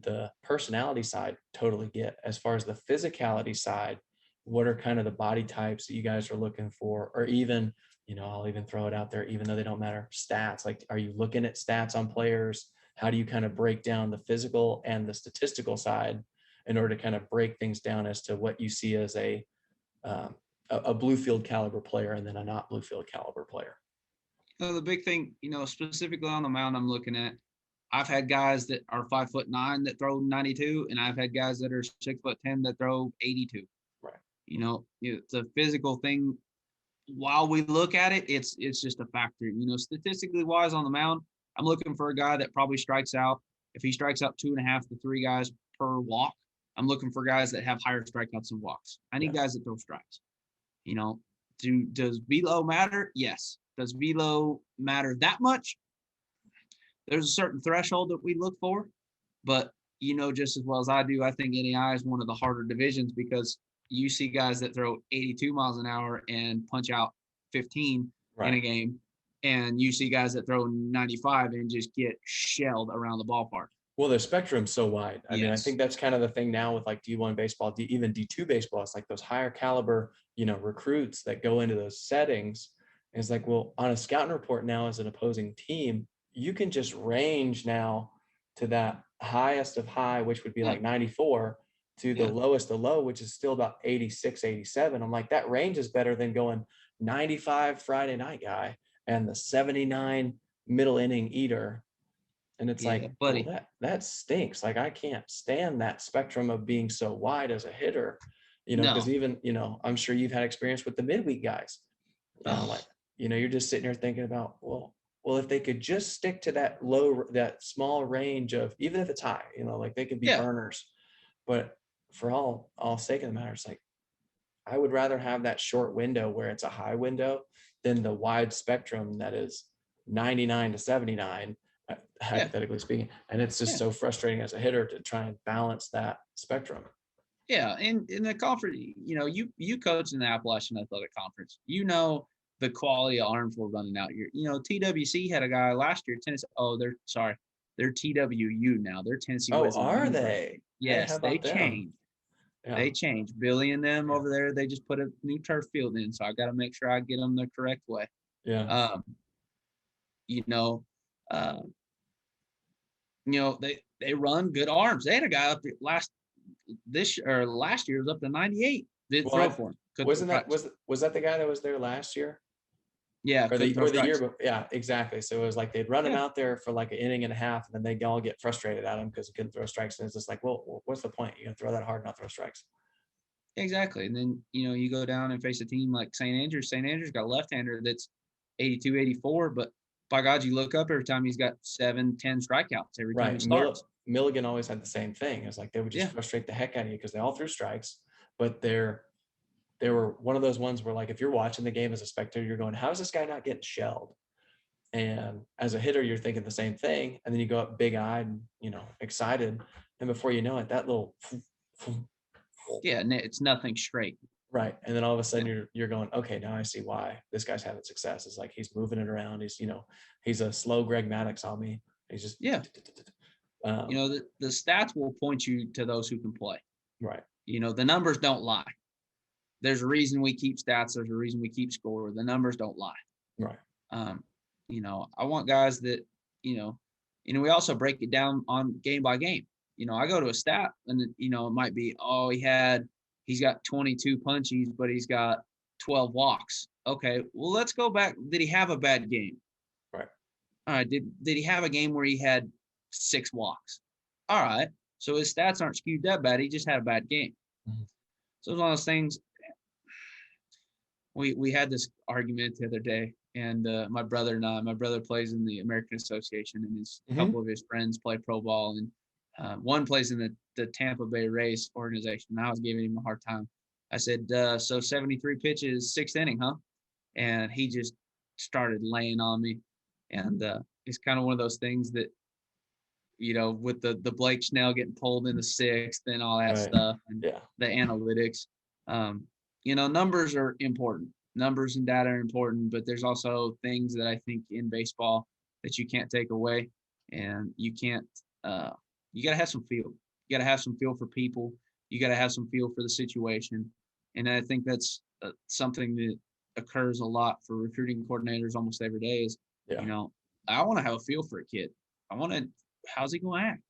A: the personality side totally get. As far as the physicality side, what are kind of the body types that you guys are looking for? Or even, I'll even throw it out there, even though they don't matter, stats. Like, are you looking at stats on players? How do you kind of break down the physical and the statistical side in order to kind of break things down as to what you see as a Bluefield caliber player and then a not Bluefield caliber player?
B: The big thing, specifically on the mound I'm looking at, I've had guys that are 5'9" that throw 92, and I've had guys that are 6'10" that throw 82.
A: Right.
B: It's a physical thing. While we look at it, it's just a factor. Statistically wise on the mound, I'm looking for a guy that probably strikes out. If he strikes out 2.5 to 3 guys per walk, I'm looking for guys that have higher strikeouts than walks. I need guys that throw strikes. Does velo matter? Yes. Does velo matter that much? There's a certain threshold that we look for, but just as well as I do, I think NAIA is one of the harder divisions, because you see guys that throw 82 miles an hour and punch out 15 in a game, and you see guys that throw 95 and just get shelled around the ballpark.
A: Well, the spectrum's so wide. I mean, I think that's kind of the thing now with like D1 baseball, even D2 baseball. It's like those higher caliber, recruits that go into those settings. And it's like, well, on a scouting report now as an opposing team, you can just range now to that highest of high, which would be like 94, to the lowest of low, which is still about 86, 87. I'm like, that range is better than going 95 Friday night guy and the 79 middle inning eater. And it's like, buddy, well, that stinks. Like, I can't stand that spectrum of being so wide as a hitter, because even, I'm sure you've had experience with the midweek guys. Like, you're just sitting here thinking about, well, well, if they could just stick to that small range of, even if it's high, like they could be
B: Yeah.
A: burners, but for all sake of the matter, it's like, I would rather have that short window where it's a high window than the wide spectrum that is 99 to 79,
B: Yeah.
A: hypothetically speaking. And it's just
B: Yeah.
A: so frustrating as a hitter to try and balance that spectrum.
B: Yeah. And in the conference, you coach in the Appalachian Athletic Conference, the quality of arms we're running out here. TWC had a guy last year, Tennessee. Oh, they're TWU now. They're Tennessee
A: Oh,
B: Wesley
A: are
B: University.
A: they? Hey, how
B: Yes, they
A: about them?
B: changed.
A: Yeah.
B: They changed. Billy and them
A: Yeah.
B: over there, they just put a new turf field in. So I got to make sure I get them the correct way.
A: Yeah.
B: You know, uh, they run good arms. They had a guy up there last year was up to 98. Didn't throw for him.
A: Wasn't that was that the guy that was there last year?
B: Yeah,
A: Or the year
B: strikes.
A: before? Yeah, exactly. So it was like they'd run him
B: Yeah.
A: out there for like an inning and a half, and then they'd all get frustrated at him because he couldn't throw strikes. And it's just like, well, what's the point? You're gonna throw that hard, not throw strikes.
B: Exactly. And then, you go down and face a team like St. Andrews. St. Andrews got a left-hander that's 82, 84, but by God, you look up every time he's got 7, 10 strikeouts every time he starts.
A: Milligan always had the same thing. It's like they would just frustrate the heck out of you because they all threw strikes, but they were one of those ones where, like, if you're watching the game as a spectator, you're going, how is this guy not getting shelled? And as a hitter, you're thinking the same thing. And then you go up big-eyed and, excited. And before you know it, that little
B: yeah, it's nothing straight.
A: Right. And then all of a sudden you're going, okay, now I see why this guy's having success. It's like he's moving it around. He's a slow Greg Maddux on me. He's just
B: the stats will point you to those who can play.
A: Right.
B: The numbers don't lie. There's a reason we keep stats. There's a reason we keep score. The numbers don't lie.
A: Right.
B: I want guys that, we also break it down on game by game. I go to a stat and, it might be, he's got 22 punchies, but he's got 12 walks. Okay, well, let's go back. Did he have a bad game?
A: Right.
B: All right. Did he have a game where he had 6 walks? All right. So his stats aren't skewed that bad. He just had a bad game. Mm-hmm. So it's one of those things. We had this argument the other day, and my brother plays in the American Association, and a couple of his friends play pro ball, and one plays in the Tampa Bay Rays organization. And I was giving him a hard time. I said, so 73 pitches, 6th inning, huh? And he just started laying on me. And it's kind of one of those things that, with the Blake Snell getting pulled in the 6th and all that stuff, and the analytics, numbers are important. Numbers and data are important, but there's also things that I think in baseball that you can't take away, and you can't. You got to have some feel. You got to have some feel for people. You got to have some feel for the situation, and I think that's something that occurs a lot for recruiting coordinators almost every day. Is I want to have a feel for a kid. How's he going to act?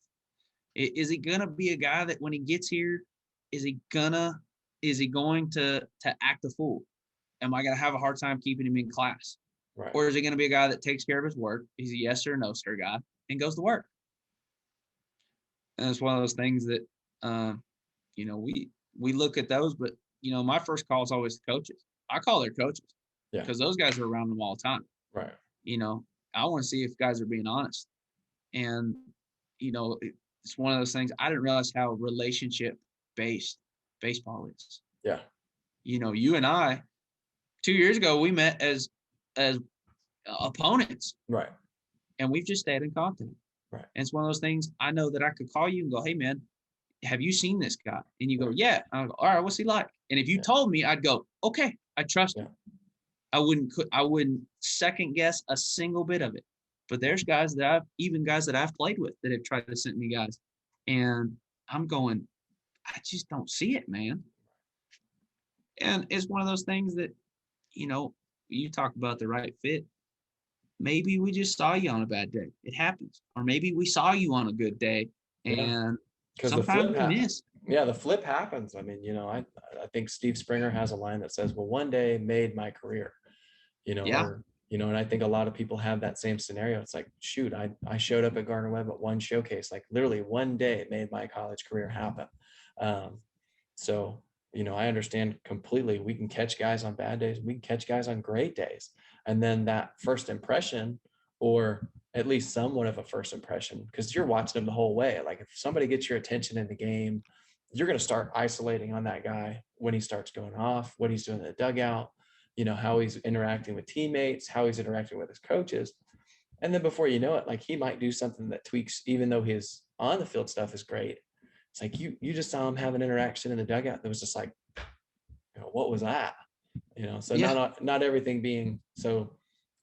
B: Is he going to be a guy that when he gets here, is he going to act a fool? Am I going to have a hard time keeping him in class?
A: Right.
B: Or is he going to be a guy that takes care of his work? He's a yes or no sir guy and goes to work. And it's one of those things that, we look at those, but, my first call is always the coaches. I call their coaches because those guys are around them all the time.
A: Right.
B: I want to see if guys are being honest. And, it's one of those things. I didn't realize how relationship-based baseball is.
A: Yeah.
B: You and I, 2 years ago, we met as opponents.
A: Right.
B: And we've just stayed in contact.
A: Right.
B: And it's one of those things I know that I could call you and go, hey, man, have you seen this guy? And you go, yeah. And I go, all right, what's he like? And if you told me, I'd go, okay, I trust him. I wouldn't second guess a single bit of it. But there's guys that I've played with that have tried to send me guys. And I'm going, I just don't see it, man. And it's one of those things that, you talk about the right fit. Maybe we just saw you on a bad day. It happens. Or maybe we saw you on a good day and sometimes we miss.
A: Yeah, the flip happens. I mean, I think Steve Springer has a line that says, well, one day made my career, and I think a lot of people have that same scenario. It's like, shoot, I showed up at Gardner-Webb at one showcase, like literally one day made my college career happen. So, I understand completely. We can catch guys on bad days. We can catch guys on great days. And then that first impression or at least somewhat of a first impression, because you're watching them the whole way. Like if somebody gets your attention in the game, you're going to start isolating on that guy when he starts going off, what he's doing in the dugout, how he's interacting with teammates, how he's interacting with his coaches. And then before you know it, like he might do something that tweaks, even though his on the field stuff is great. It's like you just saw him have an interaction in the dugout that was just like, what was that? So
B: Yeah.
A: not everything being so.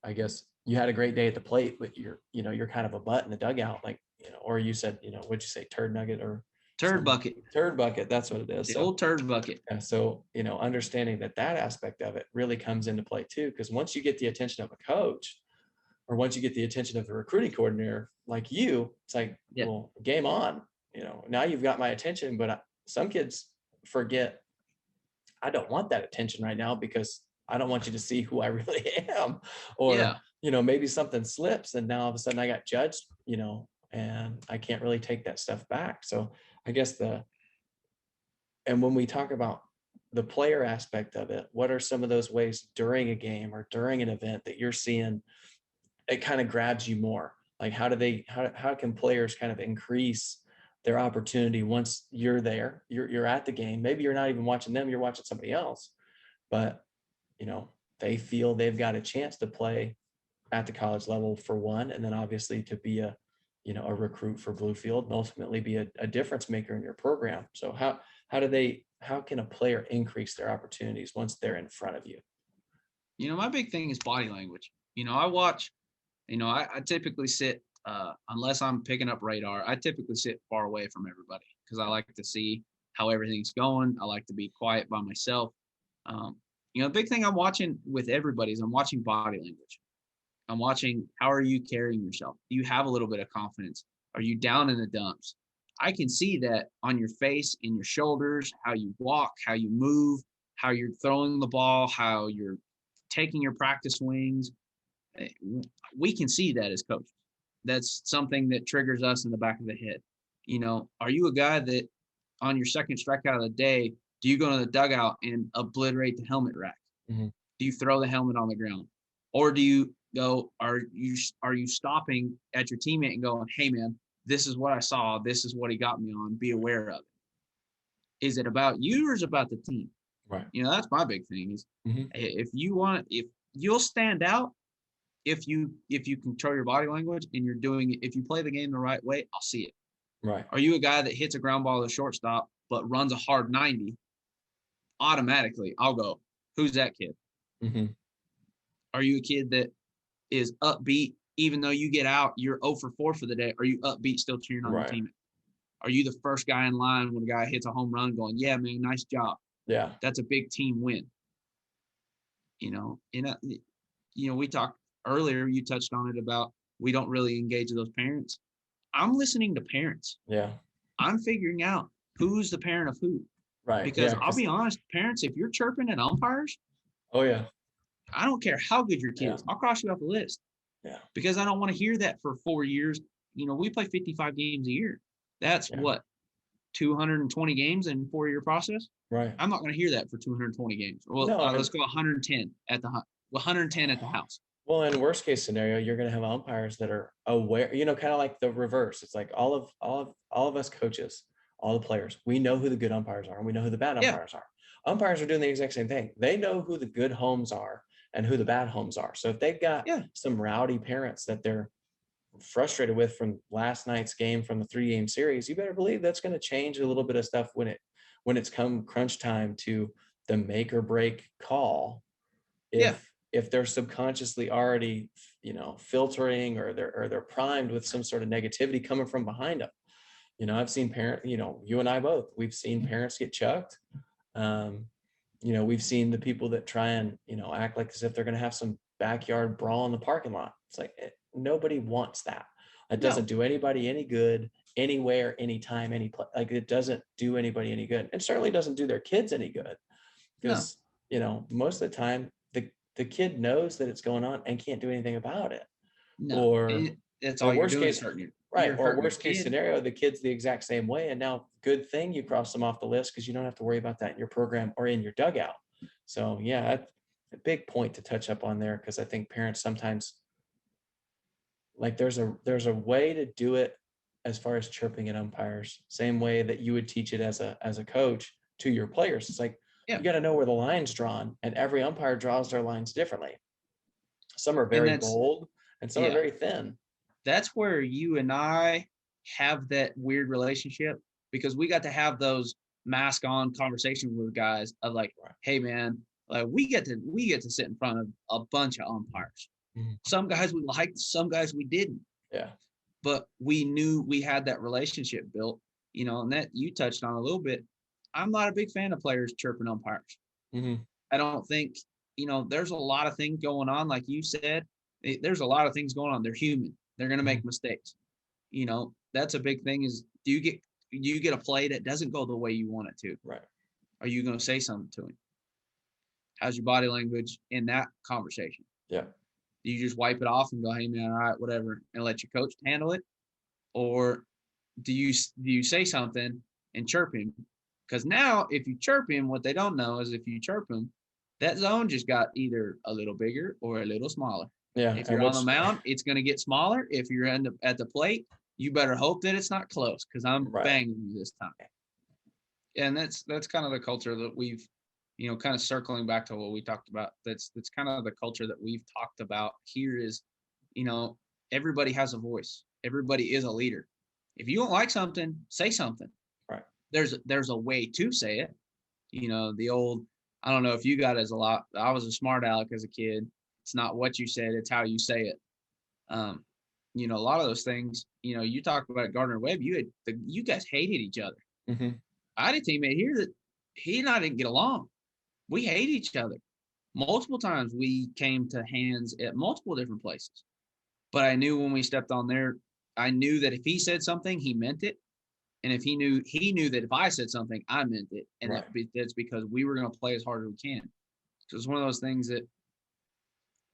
A: I guess you had a great day at the plate, but you're kind of a butt in the dugout, like or you said, what'd you say, turd nugget or
B: Turd bucket.
A: Turd bucket. That's what it is.
B: The old turd bucket.
A: Yeah, so understanding that aspect of it really comes into play too, because once you get the attention of a coach, or once you get the attention of the recruiting coordinator like you, it's like, well, game on. Now you've got my attention, but some kids forget, I don't want that attention right now because I don't want you to see who I really am. Or, maybe something slips and now all of a sudden I got judged, and I can't really take that stuff back. So I guess and when we talk about the player aspect of it, what are some of those ways during a game or during an event that you're seeing it kind of grabs you more? Like how can players kind of increase their opportunity once you're there, you're at the game? Maybe you're not even watching them, you're watching somebody else, but they feel they've got a chance to play at the college level for one, and then obviously to be a recruit for Bluefield and ultimately be a difference maker in your program. So how can a player increase their opportunities once they're in front of you?
B: My big thing is body language. I watch, I typically sit, unless I'm picking up radar, I typically sit far away from everybody because I like to see how everything's going. I like to be quiet by myself. The big thing I'm watching with everybody is I'm watching body language. I'm watching, how are you carrying yourself? Do you have a little bit of confidence? Are you down in the dumps? I can see that on your face, in your shoulders, how you walk, how you move, how you're throwing the ball, how you're taking your practice swings. We can see that as coaches. That's something that triggers us in the back of the head. Are you a guy that on your second strikeout of the day, do you go to the dugout and obliterate the helmet rack?
A: Mm-hmm.
B: Do you throw the helmet on the ground? Or do you go, are you stopping at your teammate and going, hey man, this is what I saw, this is what he got me on, be aware of it? Is it about you or is it about the team?
A: Right.
B: That's my big thing is,
A: mm-hmm.
B: if you'll stand out, if you control your body language and you're doing it, if you play the game the right way, I'll see it.
A: Right.
B: Are you a guy that hits a ground ball to the shortstop but runs a hard 90? Automatically, I'll go, who's that kid?
A: Mm-hmm.
B: Are you a kid that is upbeat even though you get out, you're 0 for 4 for the day? Are you upbeat, still cheering on your teammate? Are you the first guy in line when a guy hits a home run going, yeah, man, nice job?
A: Yeah.
B: That's a big team win. We talked earlier, you touched on it about we don't really engage those parents. I'm listening to parents.
A: Yeah.
B: I'm figuring out who's the parent of who.
A: Right.
B: Because I'll be honest, parents, if you're chirping at umpires,
A: oh yeah,
B: I don't care how good your kid is, I'll cross you off the list.
A: Yeah.
B: Because I don't want to hear that for 4 years. We play 55 games a year. That's what, 220 games in 4-year process?
A: Right.
B: I'm not going to hear that for 220 games. Well, let's go 110 at the house.
A: Well, in worst case scenario, you're going to have umpires that are aware, kind of like the reverse. It's like all of us coaches, all the players, we know who the good umpires are and we know who the bad umpires are. Umpires are doing the exact same thing. They know who the good homes are and who the bad homes are. So if they've got some rowdy parents that they're frustrated with from last night's game, from the 3-game series, you better believe that's going to change a little bit of stuff when it's come crunch time to the make or break call. If they're subconsciously already, filtering or they're primed with some sort of negativity coming from behind them. I've seen you and I both, we've seen parents get chucked. We've seen the people that try and, act like as if they're going to have some backyard brawl in the parking lot. It's like, nobody wants that. It doesn't do anybody any good anywhere, anytime, any place. Like it doesn't do anybody any good. It certainly doesn't do their kids any good because, most of the time the kid knows that it's going on and can't do anything about it.
B: No, that's all you're doing is hurting you.
A: Right. Or worst case scenario, the kid's the exact same way. And now good thing you cross them off the list because you don't have to worry about that in your program or in your dugout. So that's a big point to touch up on there because I think parents sometimes like there's a way to do it as far as chirping at umpires, same way that you would teach it as a coach to your players. It's like,
B: Yeah.
A: you got to know where the line's drawn, and every umpire draws their lines differently. Some are
B: And
A: very bold and some are very thin.
B: that's where you and I have that weird relationship, because we got to have those mask on conversations with guys of like, hey man, like we get to sit in front of a bunch of umpires.
A: Mhm.
B: Some guys we liked, some guys we didn't.
A: Yeah.
B: But we knew we had that relationship built, and that you touched on a little bit. I'm not a big fan of players chirping umpires.
A: Mm-hmm.
B: I don't think, there's a lot of things going on. Like you said, there's a lot of things going on. They're human. They're going to make mistakes. That's a big thing is, do you get a play that doesn't go the way you want it to?
A: Right.
B: Are you going to say something to him? How's your body language in that conversation?
A: Yeah.
B: Do you just wipe it off and go, hey man, all right, whatever, and let your coach handle it? Or do you say something and chirp him? Because now if you chirp him, what they don't know is if you chirp him, that zone just got either a little bigger or a little smaller.
A: Yeah.
B: If you're on the mound, it's going to get smaller. If you're at the plate, you better hope that it's not close, because I'm banging you this time. And that's kind of the culture that we've, kind of circling back to what we talked about. That's kind of the culture that we've talked about here is, everybody has a voice. Everybody is a leader. If you don't like something, say something.
A: Right.
B: There's a way to say it. The old, I don't know if you got as a lot. I was a smart aleck as a kid. It's not what you said, it's how you say it. A lot of those things, you talk about Gardner Webb, you guys hated each other.
A: Mm-hmm.
B: I had a teammate here that he and I didn't get along. We hate each other. Multiple times we came to hands at multiple different places. But I knew when we stepped on there, I knew that if he said something, he meant it. And if he knew that if I said something, I meant it. And that's because we were going to play as hard as we can. So it's one of those things that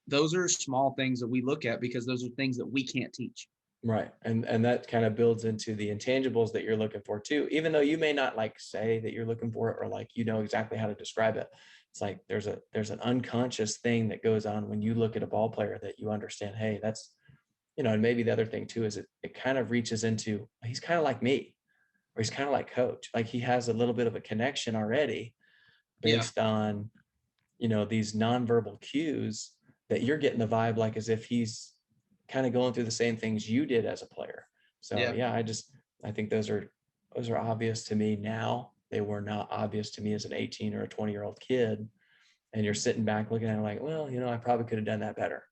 B: those are small things that we look at, because those are things that we can't teach.
A: Right. And that kind of builds into the intangibles that you're looking for too, even though you may not like say that you're looking for it, or like, exactly how to describe it. It's like, there's an unconscious thing that goes on when you look at a ball player that you understand, hey, that's, and maybe the other thing too, is it kind of reaches into, he's kind of like me, or he's kind of like coach. Like he has a little bit of a connection already based on, these nonverbal cues that you're getting the vibe, like as if he's kind of going through the same things you did as a player. So I think those are obvious to me now. They were not obvious to me as an 18 or a 20-year-old kid. And you're sitting back looking at it like, well, I probably could have done that better.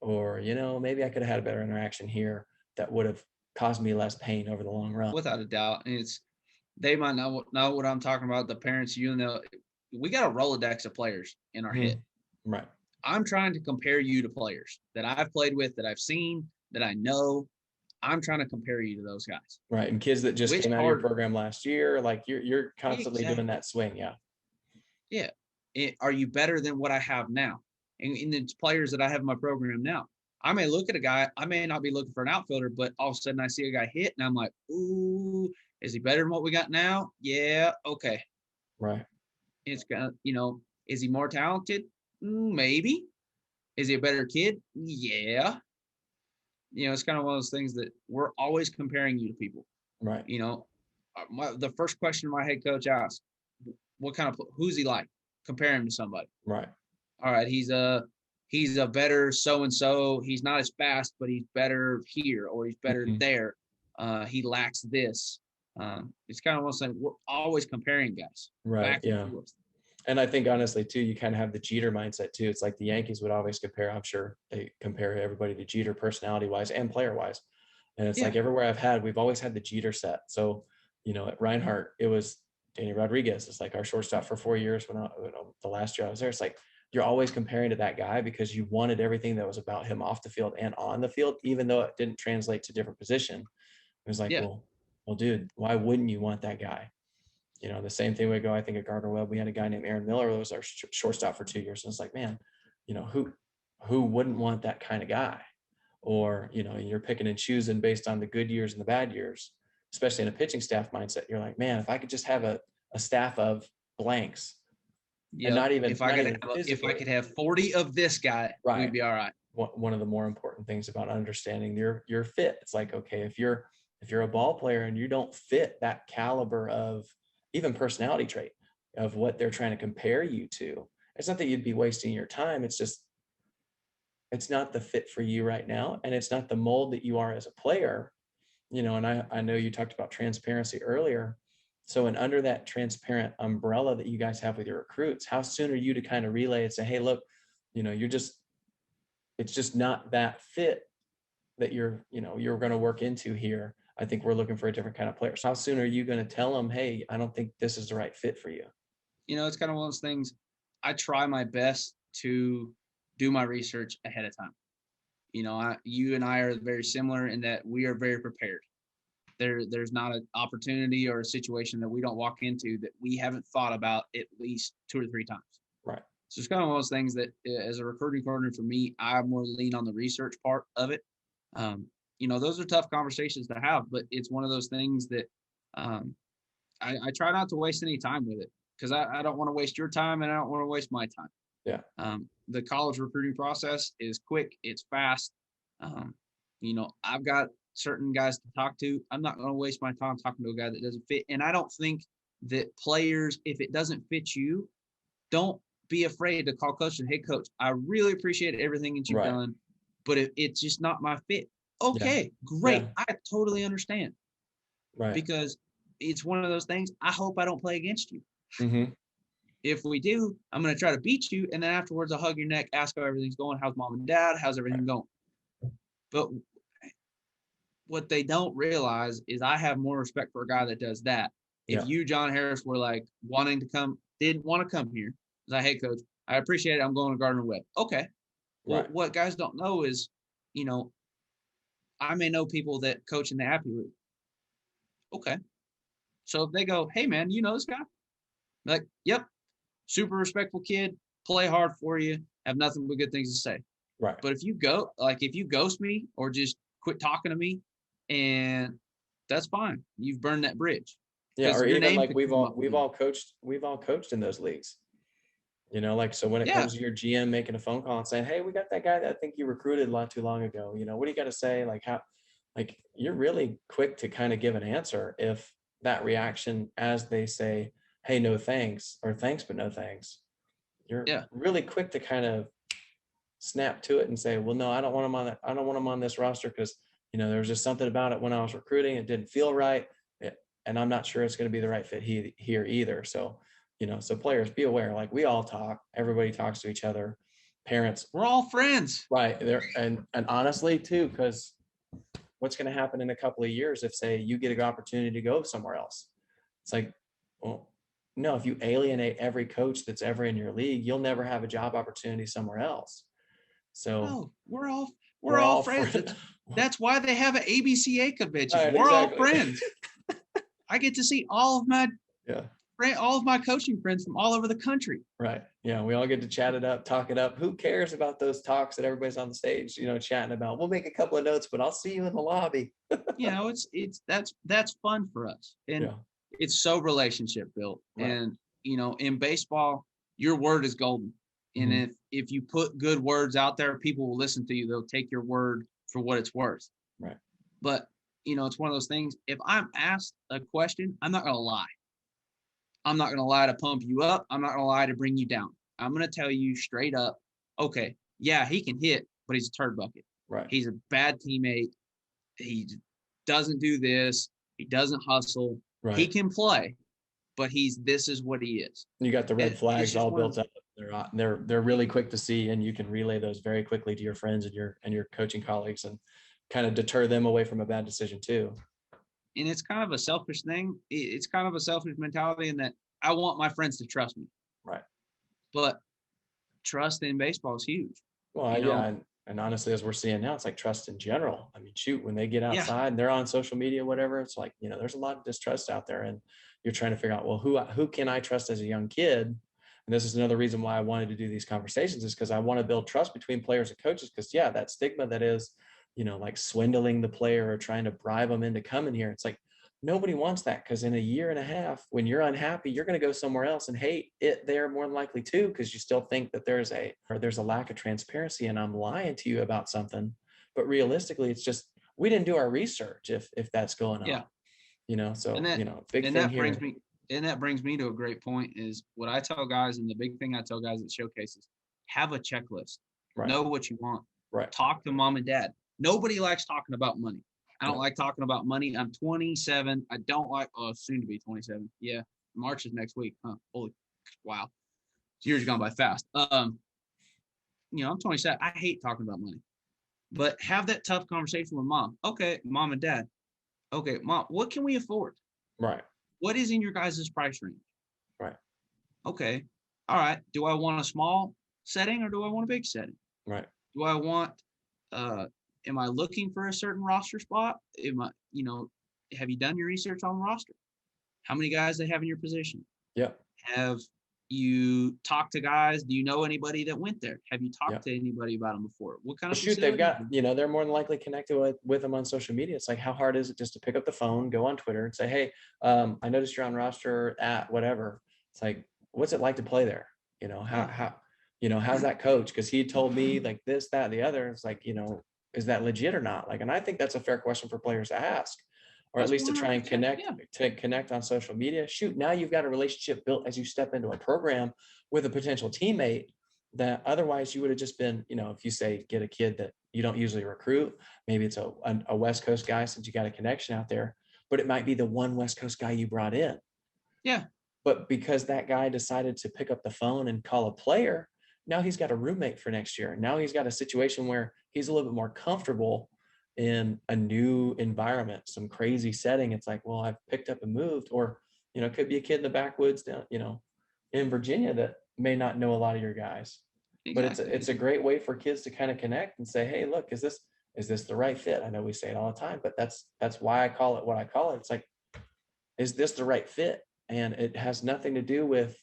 A: Or, maybe I could have had a better interaction here that would have caused me less pain over the long run.
B: Without a doubt. And they might know what I'm talking about. The parents, we got a Rolodex of players in our head.
A: Right.
B: I'm trying to compare you to players that I've played with, that I've seen, that I know. I'm trying to compare you to those guys.
A: Right. And kids that just came out of your program last year, like you're constantly doing that swing. Yeah.
B: Yeah. Are you better than what I have now? And the players that I have in my program now, I may look at a guy, I may not be looking for an outfielder, but all of a sudden I see a guy hit and I'm like, ooh, is he better than what we got now? Yeah. Okay.
A: Right.
B: It's kind of, is he more talented? Maybe. Is he a better kid? Yeah. It's kind of one of those things that we're always comparing you to people.
A: Right.
B: The first question my head coach asked, who's he like? Compare him to somebody.
A: Right.
B: All right. He's a better so-and-so. He's not as fast, but he's better here, or he's better there. He lacks this. It's kind of one of those things. We're always comparing guys.
A: Right. Yeah. And I think honestly too, you kind of have the Jeter mindset too. It's like the Yankees would always compare. I'm sure they compare everybody to Jeter personality wise and player wise. And it's like everywhere we've always had the Jeter set. So, at Reinhardt, it was Danny Rodriguez. It's like our shortstop for 4 years when the last year I was there. It's like, you're always comparing to that guy because you wanted everything that was about him off the field and on the field, even though it didn't translate to different position. It was like, well, dude, why wouldn't you want that guy? The same thing would go, I think at Gardner Webb, we had a guy named Aaron Miller who was our shortstop for 2 years. And it's like, man, who wouldn't want that kind of guy? Or, you're picking and choosing based on the good years and the bad years, especially in a pitching staff mindset. You're like, man, if I could just have a staff of blanks, and not even
B: if I could have 40 of this guy, we'd be all right.
A: one of the more important things about understanding your fit. It's like, okay, if you're a ball player and you don't fit that caliber of even personality trait of what they're trying to compare you to, it's not that you'd be wasting your time. It's just, it's not the fit for you right now. And it's not the mold that you are as a player, and I know you talked about transparency earlier. So, and under that transparent umbrella that you guys have with your recruits, how soon are you to kind of relay and say, hey, look, it's just not that fit that you're going to work into here. I think we're looking for a different kind of player. So how soon are you going to tell them, hey, I don't think this is the right fit for you?
B: It's kind of one of those things. I try my best to do my research ahead of time. You and I are very similar in that we are very prepared. There's not an opportunity or a situation that we don't walk into that we haven't thought about at least 2 or 3 times.
A: Right.
B: So it's kind of one of those things that as a recruiting coordinator for me, I more lean on the research part of it. Those are tough conversations to have, but it's one of those things that I try not to waste any time with it because I don't want to waste your time and I don't want to waste my time.
A: Yeah.
B: The college recruiting process is quick. It's fast. I've got certain guys to talk to. I'm not going to waste my time talking to a guy that doesn't fit. And I don't think that players, if it doesn't fit you, don't be afraid to call coach and, hey, coach, I really appreciate everything that you've done, but if it's just not my fit, okay, great. Yeah. I totally understand.
A: Right.
B: Because it's one of those things. I hope I don't play against you.
A: Mm-hmm.
B: If we do, I'm going to try to beat you. And then afterwards, I'll hug your neck, ask how everything's going. How's mom and dad? How's everything going? But what they don't realize is I have more respect for a guy that does that. If you, John Harris, were like wanting to come, didn't want to come here, it's like, hey, coach, I appreciate it. I'm going to Gardner-Webb. Okay. Well, what guys don't know is, I may know people that coach in the Appy League. Okay. So if they go, hey, man, you know this guy? I'm like, yep. Super respectful kid, play hard for you, have nothing but good things to say.
A: Right.
B: But if you ghost me or just quit talking to me, and that's fine. You've burned that bridge.
A: Yeah, or even like we've all coached in those leagues. So when it comes to your GM making a phone call and saying, hey, we got that guy that I think you recruited not too long ago, what do you got to say? You're really quick to kind of give an answer if that reaction, as they say, hey, no thanks, or thanks but no thanks, you're really quick to kind of snap to it and say, well, no, I don't want him on this roster because there was just something about it when I was recruiting, it didn't feel right, and I'm not sure it's going to be the right fit here either. So so players, be aware, like we all talk, everybody talks to each other, parents,
B: we're all friends,
A: right there. And honestly too, because what's going to happen in a couple of years if, say, you get an opportunity to go somewhere else? It's like, well, no, if you alienate every coach that's ever in your league, you'll never have a job opportunity somewhere else. So
B: we're all friends. That's why they have an ABCA convention. Right, we're all friends. I get to see all of my coaching friends from all over the country.
A: Right. Yeah. We all get to chat it up, talk it up. Who cares about those talks that everybody's on the stage, chatting about? We'll make a couple of notes, but I'll see you in the lobby.
B: That's fun for us. And it's so relationship built. Right. And, in baseball, your word is golden. And mm-hmm. if you put good words out there, people will listen to you. They'll take your word for what it's worth.
A: Right.
B: But, it's one of those things. If I'm asked a question, I'm not going to lie. I'm not going to lie to pump you up. I'm not going to lie to bring you down. I'm going to tell you straight up, okay, yeah, he can hit, but he's a turd bucket.
A: Right.
B: He's a bad teammate. He doesn't do this. He doesn't hustle. Right. He can play, but this is what he is.
A: You got the red flags all built up. They're really quick to see, and you can relay those very quickly to your friends and your coaching colleagues and kind of deter them away from a bad decision too.
B: And it's kind of a selfish thing. It's kind of a selfish mentality in that I want my friends to trust me.
A: Right.
B: But trust in baseball is huge.
A: Well, and honestly, as we're seeing now, it's like trust in general. I mean, shoot, when they get outside and they're on social media, whatever, it's like, there's a lot of distrust out there, and you're trying to figure out, well, who can I trust as a young kid? And this is another reason why I wanted to do these conversations, is because I want to build trust between players and coaches. Because that stigma that is, like swindling the player or trying to bribe them into coming here. It's like, nobody wants that, because in a year and a half, when you're unhappy, you're going to go somewhere else and hate it there more than likely too, because you still think that there's a lack of transparency and I'm lying to you about something. But realistically, it's just we didn't do our research if that's going on.
B: Yeah.
A: So big
B: And
A: thing
B: that
A: here.
B: brings me to a great point is what I tell guys, and the big thing I tell guys at showcases, have a checklist.
A: Right.
B: Know what you want.
A: Right.
B: Talk to mom and dad. Nobody likes talking about money. I don't
A: No.
B: like talking about money. I'm 27. I don't like, soon to be 27. Yeah. March is next week. Huh. Holy wow. Years gone by fast. I'm 27. I hate talking about money. But have that tough conversation with mom. Okay, mom and dad. Okay, mom, what can we afford?
A: Right.
B: What is in your guys' price range?
A: Right.
B: Okay. All right. Do I want a small setting or do I want a big setting?
A: Right.
B: Do I want am I looking for a certain roster spot? Have you done your research on the roster? How many guys they have in your position?
A: Yep.
B: Have you talked to guys? Do you know anybody that went there? Have you talked
A: Yep.
B: to anybody about them before? What kind of
A: Shoot, they've
B: facility?
A: got, they're more than likely connected with them on social media. It's like, how hard is it just to pick up the phone, go on Twitter and say, hey, I noticed you're on roster at whatever. It's like, what's it like to play there? How's that coach? Because he told me like this, that, the other. It's like, is that legit or not? Like, and I think that's a fair question for players to ask, or at
B: That's
A: least to try and
B: 100%, yeah.
A: connect on social media. Shoot, now you've got a relationship built as you step into a program with a potential teammate that otherwise you would have just been, if you say get a kid that you don't usually recruit, maybe it's a West Coast guy since you got a connection out there, but it might be the one West Coast guy you brought in.
B: Yeah.
A: But because that guy decided to pick up the phone and call a player, now he's got a roommate for next year. Now he's got a situation where he's a little bit more comfortable in a new environment, some crazy setting. It's like, well, I've picked up and moved, or, it could be a kid in the backwoods down, in Virginia that may not know a lot of your guys.
B: Exactly.
A: But it's a great way for kids to kind of connect and say, hey, look, is this the right fit? I know we say it all the time, but that's why I call it what I call it. It's like, is this the right fit? And it has nothing to do with,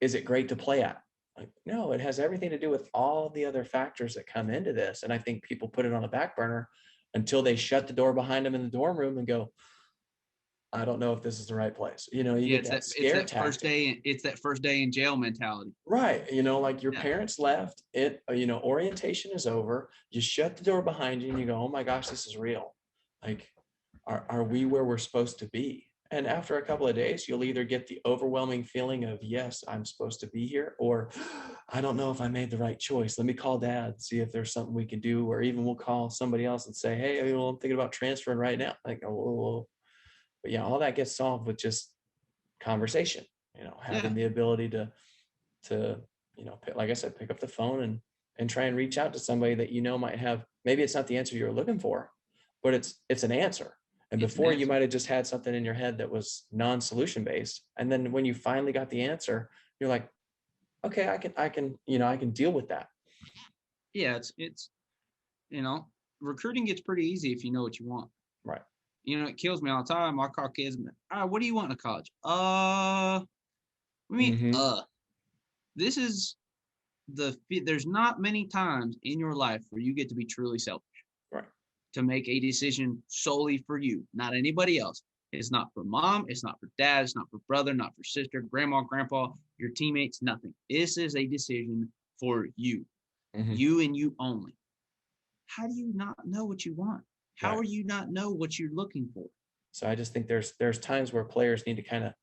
A: is it great to play at? Like, no, it has everything to do with all the other factors that come into this. And I think people put it on the back burner until they shut the door behind them in the dorm room and go, I don't know if this is the right place. You get that scare tactic.
B: It's that first day in jail mentality.
A: Right. Like your parents left it, orientation is over. You shut the door behind you and you go, oh my gosh, this is real. Like, are we where we're supposed to be? And after a couple of days, you'll either get the overwhelming feeling of, yes, I'm supposed to be here, or I don't know if I made the right choice. Let me call dad, see if there's something we can do, or even we'll call somebody else and say, hey, I'm thinking about transferring right now. Like, oh, but yeah, all that gets solved with just conversation, having the ability to, like I said, pick up the phone and try and reach out to somebody that, might have, maybe it's not the answer you're looking for, but it's an answer. And before you might have just had something in your head that was non-solution based. And then when you finally got the answer, you're like, okay, I can deal with that.
B: Yeah. It's, recruiting gets pretty easy if you know what you want.
A: Right.
B: It kills me all the time. I call kids, all right, what do you want in college? This is there's not many times in your life where you get to be truly selfish.
A: Right.
B: To make a decision solely for you, not anybody else. It's not for mom. It's not for dad. It's not for brother, not for sister, grandma, grandpa, your teammates, nothing. This is a decision for you, you and you only. How do you not know what you want? How are you not know what you're looking for?
A: So I just think there's times where players need to kind of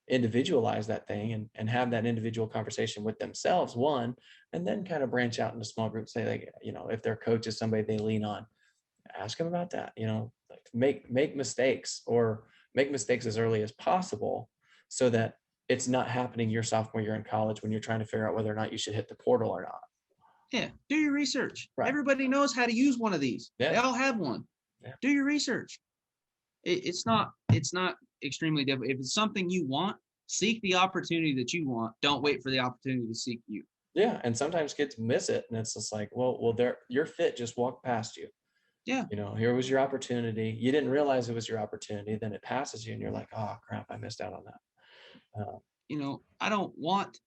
A: individualize that thing and have that individual conversation with themselves, one, and then kind of branch out into small groups. Say, like, if their coach is somebody they lean on, ask them about that, like make mistakes, or make mistakes as early as possible so that it's not happening your sophomore year in college when you're trying to figure out whether or not you should hit the portal or not.
B: Yeah. Do your research.
A: Right.
B: Everybody knows how to use one of these. Yeah. They all have one. Yeah. Do your research. It's not extremely difficult. If it's something you want, seek the opportunity that you want. Don't wait for the opportunity to seek you.
A: Yeah. And sometimes kids miss it. And it's just like, well, your fit just walked past you.
B: Yeah.
A: Here was your opportunity. You didn't realize it was your opportunity. Then it passes you and you're like, oh crap, I missed out on that.
B: I don't want,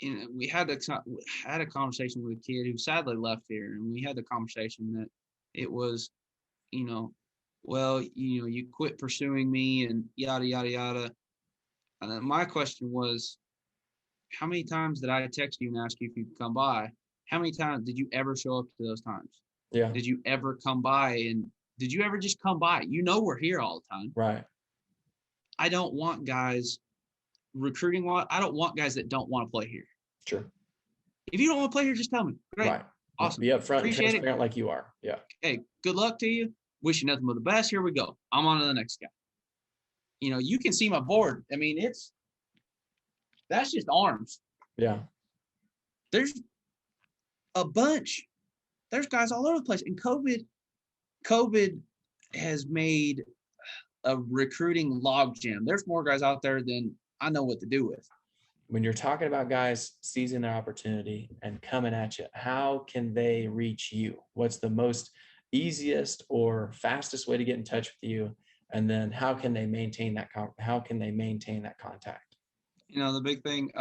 B: we had a conversation with a kid who sadly left here, and we had the conversation that it was, well, you quit pursuing me and yada, yada, yada. And then my question was, how many times did I text you and ask you if you could come by? How many times did you ever show up to those times?
A: Yeah.
B: Did you ever come by? And did you ever just come by? We're here all the time.
A: Right.
B: I don't want guys recruiting. I don't want guys that don't want to play here.
A: Sure.
B: If you don't want to play here, just tell me. Great.
A: Right.
B: Awesome.
A: Be upfront and
B: Appreciate
A: transparent like you are. Yeah.
B: Hey, good luck to you. Wish you nothing but the best. Here we go. I'm on to the next guy. You can see my board. I mean, that's just arms.
A: Yeah.
B: There's a bunch. There's guys all over the place. And COVID has made a recruiting logjam. There's more guys out there than I know what to do with.
A: When you're talking about guys seizing their opportunity and coming at you, how can they reach you? What's the most easiest or fastest way to get in touch with you? And then how can they maintain that contact?
B: The big thing,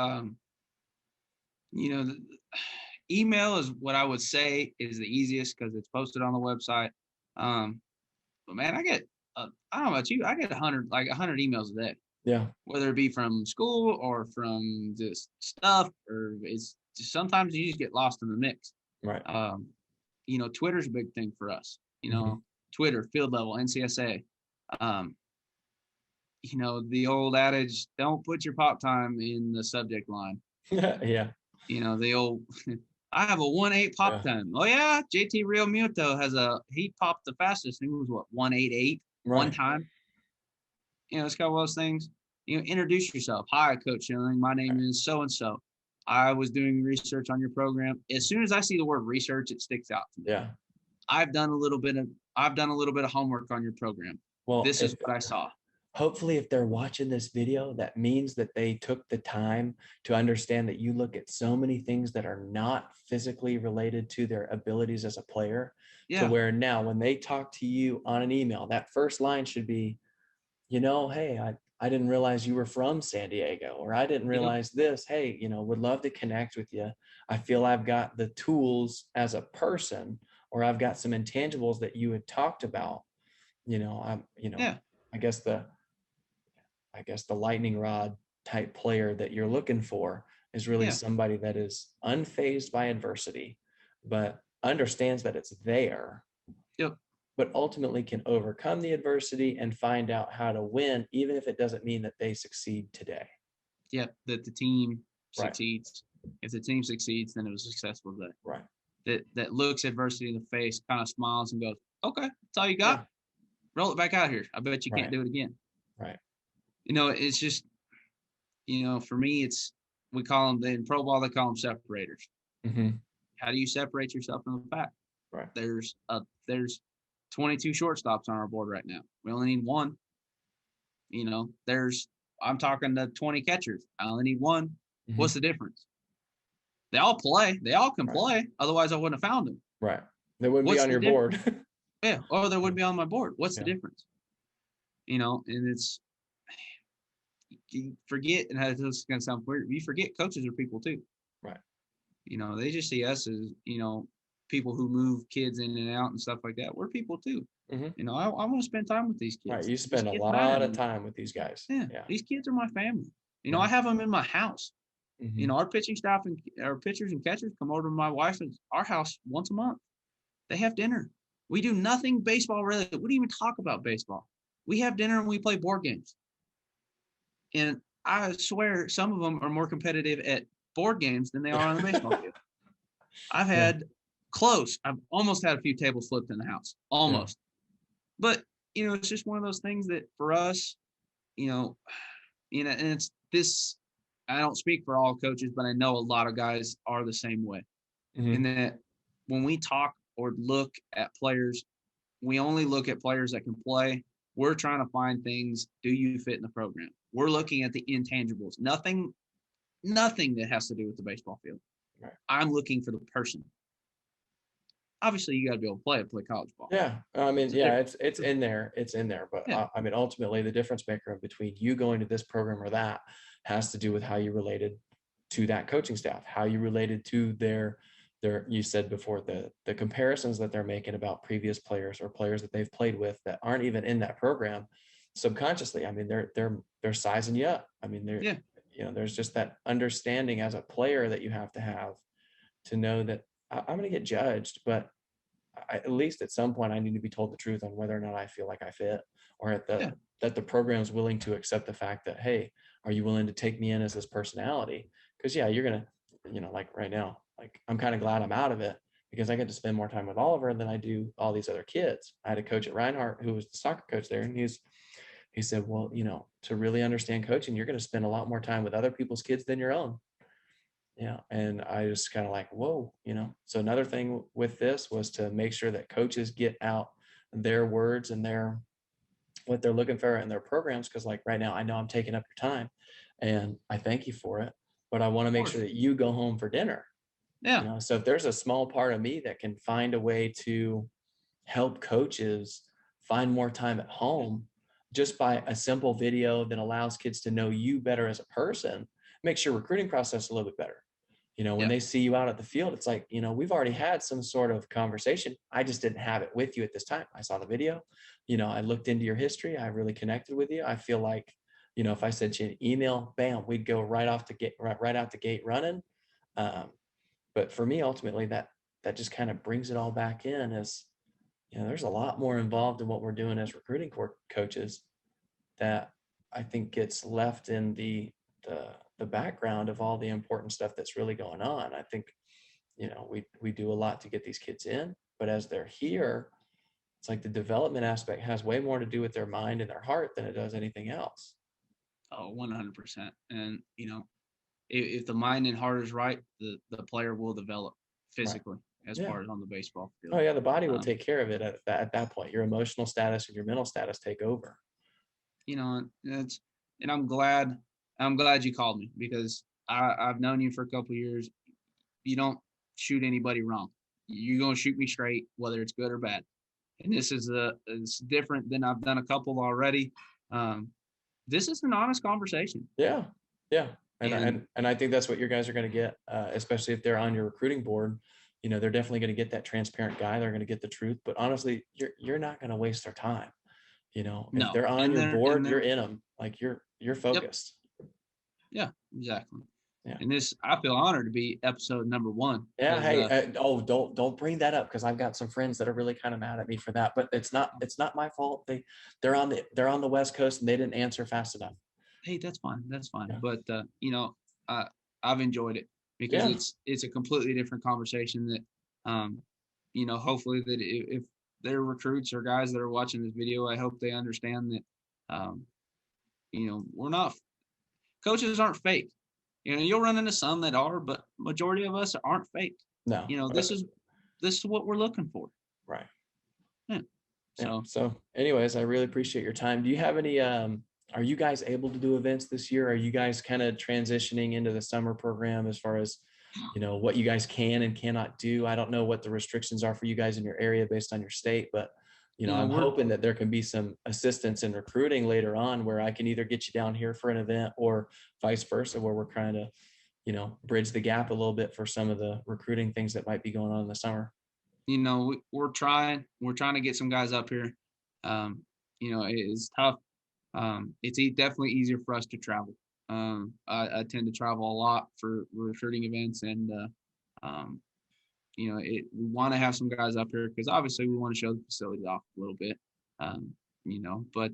B: email is what I would say is the easiest because it's posted on the website. But man, I get, I don't know about you, I get 100 emails a day.
A: Yeah.
B: Whether it be from school or from just stuff, or it's just, sometimes you just get lost in the mix.
A: Right.
B: Twitter's a big thing for us. Twitter, field level, NCSA. The old adage, don't put your pop time in the subject line.
A: Yeah.
B: The old, I have a 1.8 pop time. Oh yeah, JT Real Muto he popped the fastest. He was 1.88 one time. It's kind of one of those things. Introduce yourself. Hi, Coach Schilling. My name is so-and-so. I was doing research on your program. As soon as I see the word research, it sticks out to me.
A: Yeah.
B: I've done a little bit of homework on your program. Well, this is what I saw.
A: Hopefully, if they're watching this video, that means that they took the time to understand that you look at so many things that are not physically related to their abilities as a player. Yeah. To where now when they talk to you on an email, that first line should be, hey, I didn't realize you were from San Diego, or I didn't realize this. Hey, would love to connect with you. I feel I've got the tools as a person, or I've got some intangibles that you had talked about. I guess the lightning rod type player that you're looking for is really somebody that is unfazed by adversity, but understands that it's there. Yep. But ultimately can overcome the adversity and find out how to win, even if it doesn't mean that they succeed today.
B: Yep, that the team succeeds. If the team succeeds, then it was a successful day.
A: Right.
B: That looks adversity in the face, kind of smiles and goes, okay, that's all you got. Yeah. Roll it back out here. I bet you can't do it again.
A: Right.
B: It's just, for me, we call them, in pro ball, they call them separators. Mm-hmm. How do you separate yourself from the pack?
A: Right.
B: There's 22 shortstops on our board right now. We only need one. I'm talking to 20 catchers. I only need one. Mm-hmm. What's the difference? They all play. They all can play. Otherwise, I wouldn't have found them.
A: Right. They wouldn't be on your board.
B: Yeah. Or they wouldn't be on my board. What's the difference? And it's, you forget, and this is going to sound weird, you forget coaches are people too.
A: Right.
B: They just see us as, people who move kids in and out and stuff like that. We're people too. Mm-hmm. I want to spend time with these kids.
A: Right. You spend a lot of time with these guys.
B: Yeah. These kids are my family. I have them in my house. Mm-hmm. Our pitching staff and our pitchers and catchers come over to my wife and our house once a month. They have dinner. We do nothing baseball related. We don't even talk about baseball. We have dinner and we play board games. And I swear some of them are more competitive at board games than they are on the baseball field. I've had I've almost had a few tables flipped in the house. Almost. Yeah. But, it's just one of those things that for us, and it's this, I don't speak for all coaches, but I know a lot of guys are the same way. Mm-hmm. In that when we talk or look at players, we only look at players that can play. We're trying to find things. Do you fit in the program? We're looking at the intangibles. Nothing that has to do with the baseball field. Right. I'm looking for the person. Obviously, you got to be able to play college ball.
A: Yeah, I mean, it's in there. It's in there. But I mean, ultimately, the difference maker between you going to this program or that has to do with how you related to that coaching staff, how you related to their you said before, the comparisons that they're making about previous players or players that they've played with that aren't even in that program, subconsciously, I mean, they're sizing you up. I mean,
B: Yeah.
A: there's just that understanding as a player that you have to know that I'm going to get judged, but at least at some point I need to be told the truth on whether or not I feel like I fit, or
B: Yeah.
A: that the program is willing to accept the fact that, hey, are you willing to take me in as this personality? Because yeah, you're going to, like right now, like I'm kind of glad I'm out of it because I get to spend more time with Oliver than I do all these other kids. I had a coach at Reinhardt who was the soccer coach there, and he said, well, to really understand coaching, you're going to spend a lot more time with other people's kids than your own. Yeah. And I just kind of like, whoa, So another thing with this was to make sure that coaches get out their words and what they're looking for in their programs. Cause like right now, I know I'm taking up your time and I thank you for it, but I want to make sure that you go home for dinner.
B: Yeah.
A: So if there's a small part of me that can find a way to help coaches find more time at home just by a simple video that allows kids to know you better as a person, makes your recruiting process a little bit better. When
B: Yeah.
A: they see you out at the field, it's like, we've already had some sort of conversation. I just didn't have it with you at this time. I saw the video, I looked into your history. I really connected with you. I feel like, if I sent you an email, bam, we'd go right out the gate running. But for me, ultimately, that just kind of brings it all back in as, there's a lot more involved in what we're doing as recruiting coaches that I think gets left in the background of all the important stuff that's really going on. I think, we do a lot to get these kids in, but as they're here, it's like the development aspect has way more to do with their mind and their heart than it does anything else.
B: Oh, 100%. And, if the mind and heart is right, the player will develop physically as far as on the baseball field.
A: Oh yeah, the body will take care of it at that point. Your emotional status and your mental status take over.
B: And I'm glad you called me because I've known you for a couple of years. You don't shoot anybody wrong. You're gonna shoot me straight, whether it's good or bad. And this is it's different than I've done a couple already. This is an honest conversation.
A: Yeah. And I think that's what your guys are going to get, especially if they're on your recruiting board. They're definitely going to get that transparent guy. They're going to get the truth. But honestly, you're not going to waste their time. If they're on your board, you're in them. Like you're focused.
B: Yep. Yeah, exactly.
A: Yeah.
B: And I feel honored to be episode number 1.
A: Yeah. Hey, don't bring that up because I've got some friends that are really kind of mad at me for that. But it's not my fault. They're on the West Coast and they didn't answer fast enough.
B: Hey, that's fine.
A: Yeah.
B: But I've enjoyed it because it's a completely different conversation that hopefully that if they're recruits or guys that are watching this video, I hope they understand that coaches aren't fake. You'll run into some that are, but majority of us aren't fake.
A: No.
B: This is what we're looking for.
A: Right.
B: Yeah.
A: So anyways, I really appreciate your time. Do you have any are you guys able to do events this year? Are you guys kind of transitioning into the summer program as far as, what you guys can and cannot do? I don't know what the restrictions are for you guys in your area based on your state, but, I'm hoping that there can be some assistance in recruiting later on where I can either get you down here for an event or vice versa, where we're trying to, bridge the gap a little bit for some of the recruiting things that might be going on in the summer.
B: We're trying to get some guys up here. It's tough. It's definitely easier for us to travel. I tend to travel a lot for recruiting events, and we want to have some guys up here because obviously we want to show the facility off a little bit. But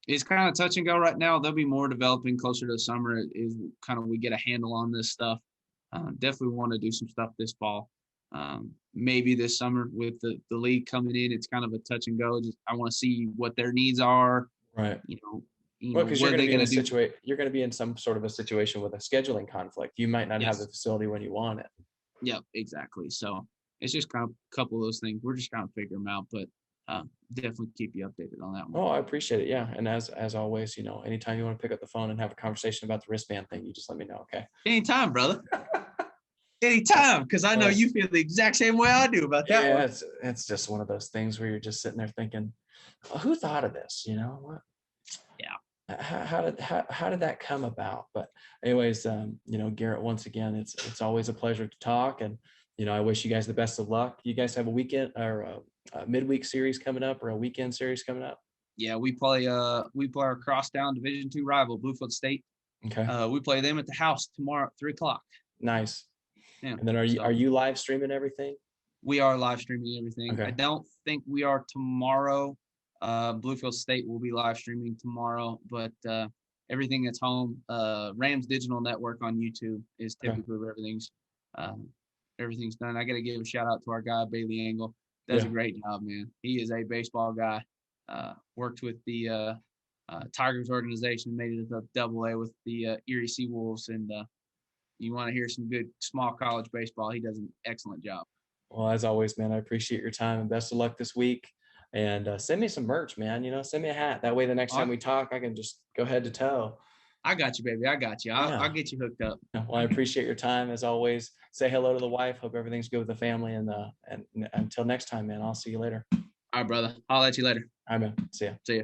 B: it's kind of touch and go right now. There'll be more developing closer to the summer. Is kind of we get a handle on this stuff. Definitely want to do some stuff this fall. Maybe this summer with the league coming in, it's kind of a touch and go. Just I want to see what their needs are.
A: Right.
B: Because
A: you're going to be in some sort of a situation with a scheduling conflict. You might not have the facility when you want it.
B: Yeah, exactly. So it's just kind of a couple of those things. We're just trying to figure them out, but definitely keep you updated on that one.
A: Oh, I appreciate it. Yeah. And as always, anytime you want to pick up the phone and have a conversation about the wristband thing, you just let me know. Okay.
B: Anytime, brother. Anytime, because I know you feel the exact same way I do about that one.
A: It's just one of those things where you're just sitting there thinking, well, who thought of this? What?
B: Yeah.
A: how did that come about? But anyways, Garrett, once again, it's always a pleasure to talk, and I wish you guys the best of luck. You guys have a weekend or a midweek series coming up, or a weekend series coming up?
B: Yeah, we play our crosstown Division II rival, Bluefield State.
A: Okay,
B: We play them at the house tomorrow at 3:00.
A: nice.
B: Yeah.
A: And then are you live streaming everything?
B: We are live streaming everything. I
A: Okay.
B: don't think we are tomorrow. Bluefield State will be live streaming tomorrow, but everything that's home. Rams Digital Network on YouTube is
A: Okay.
B: typically where everything's done. I got to give a shout out to our guy Bailey Angle. Does a
A: Yeah.
B: great job, man. He is a baseball guy. Worked with the Tigers organization, made it a Double-A with the Erie Seawolves, and you want to hear some good small college baseball, he does an excellent job.
A: Well, as always, man, I appreciate your time and best of luck this week. And send me some merch, man. Send me a hat. That way, the next time we talk, I can just go head to toe.
B: I got you, baby. I got you. I'll
A: Yeah.
B: get you hooked up.
A: Well, I appreciate your time as always. Say hello to the wife. Hope everything's good with the family. And until next time, man, I'll see you later.
B: All right, brother. I'll let you later.
A: All right, man. See ya.
B: See ya.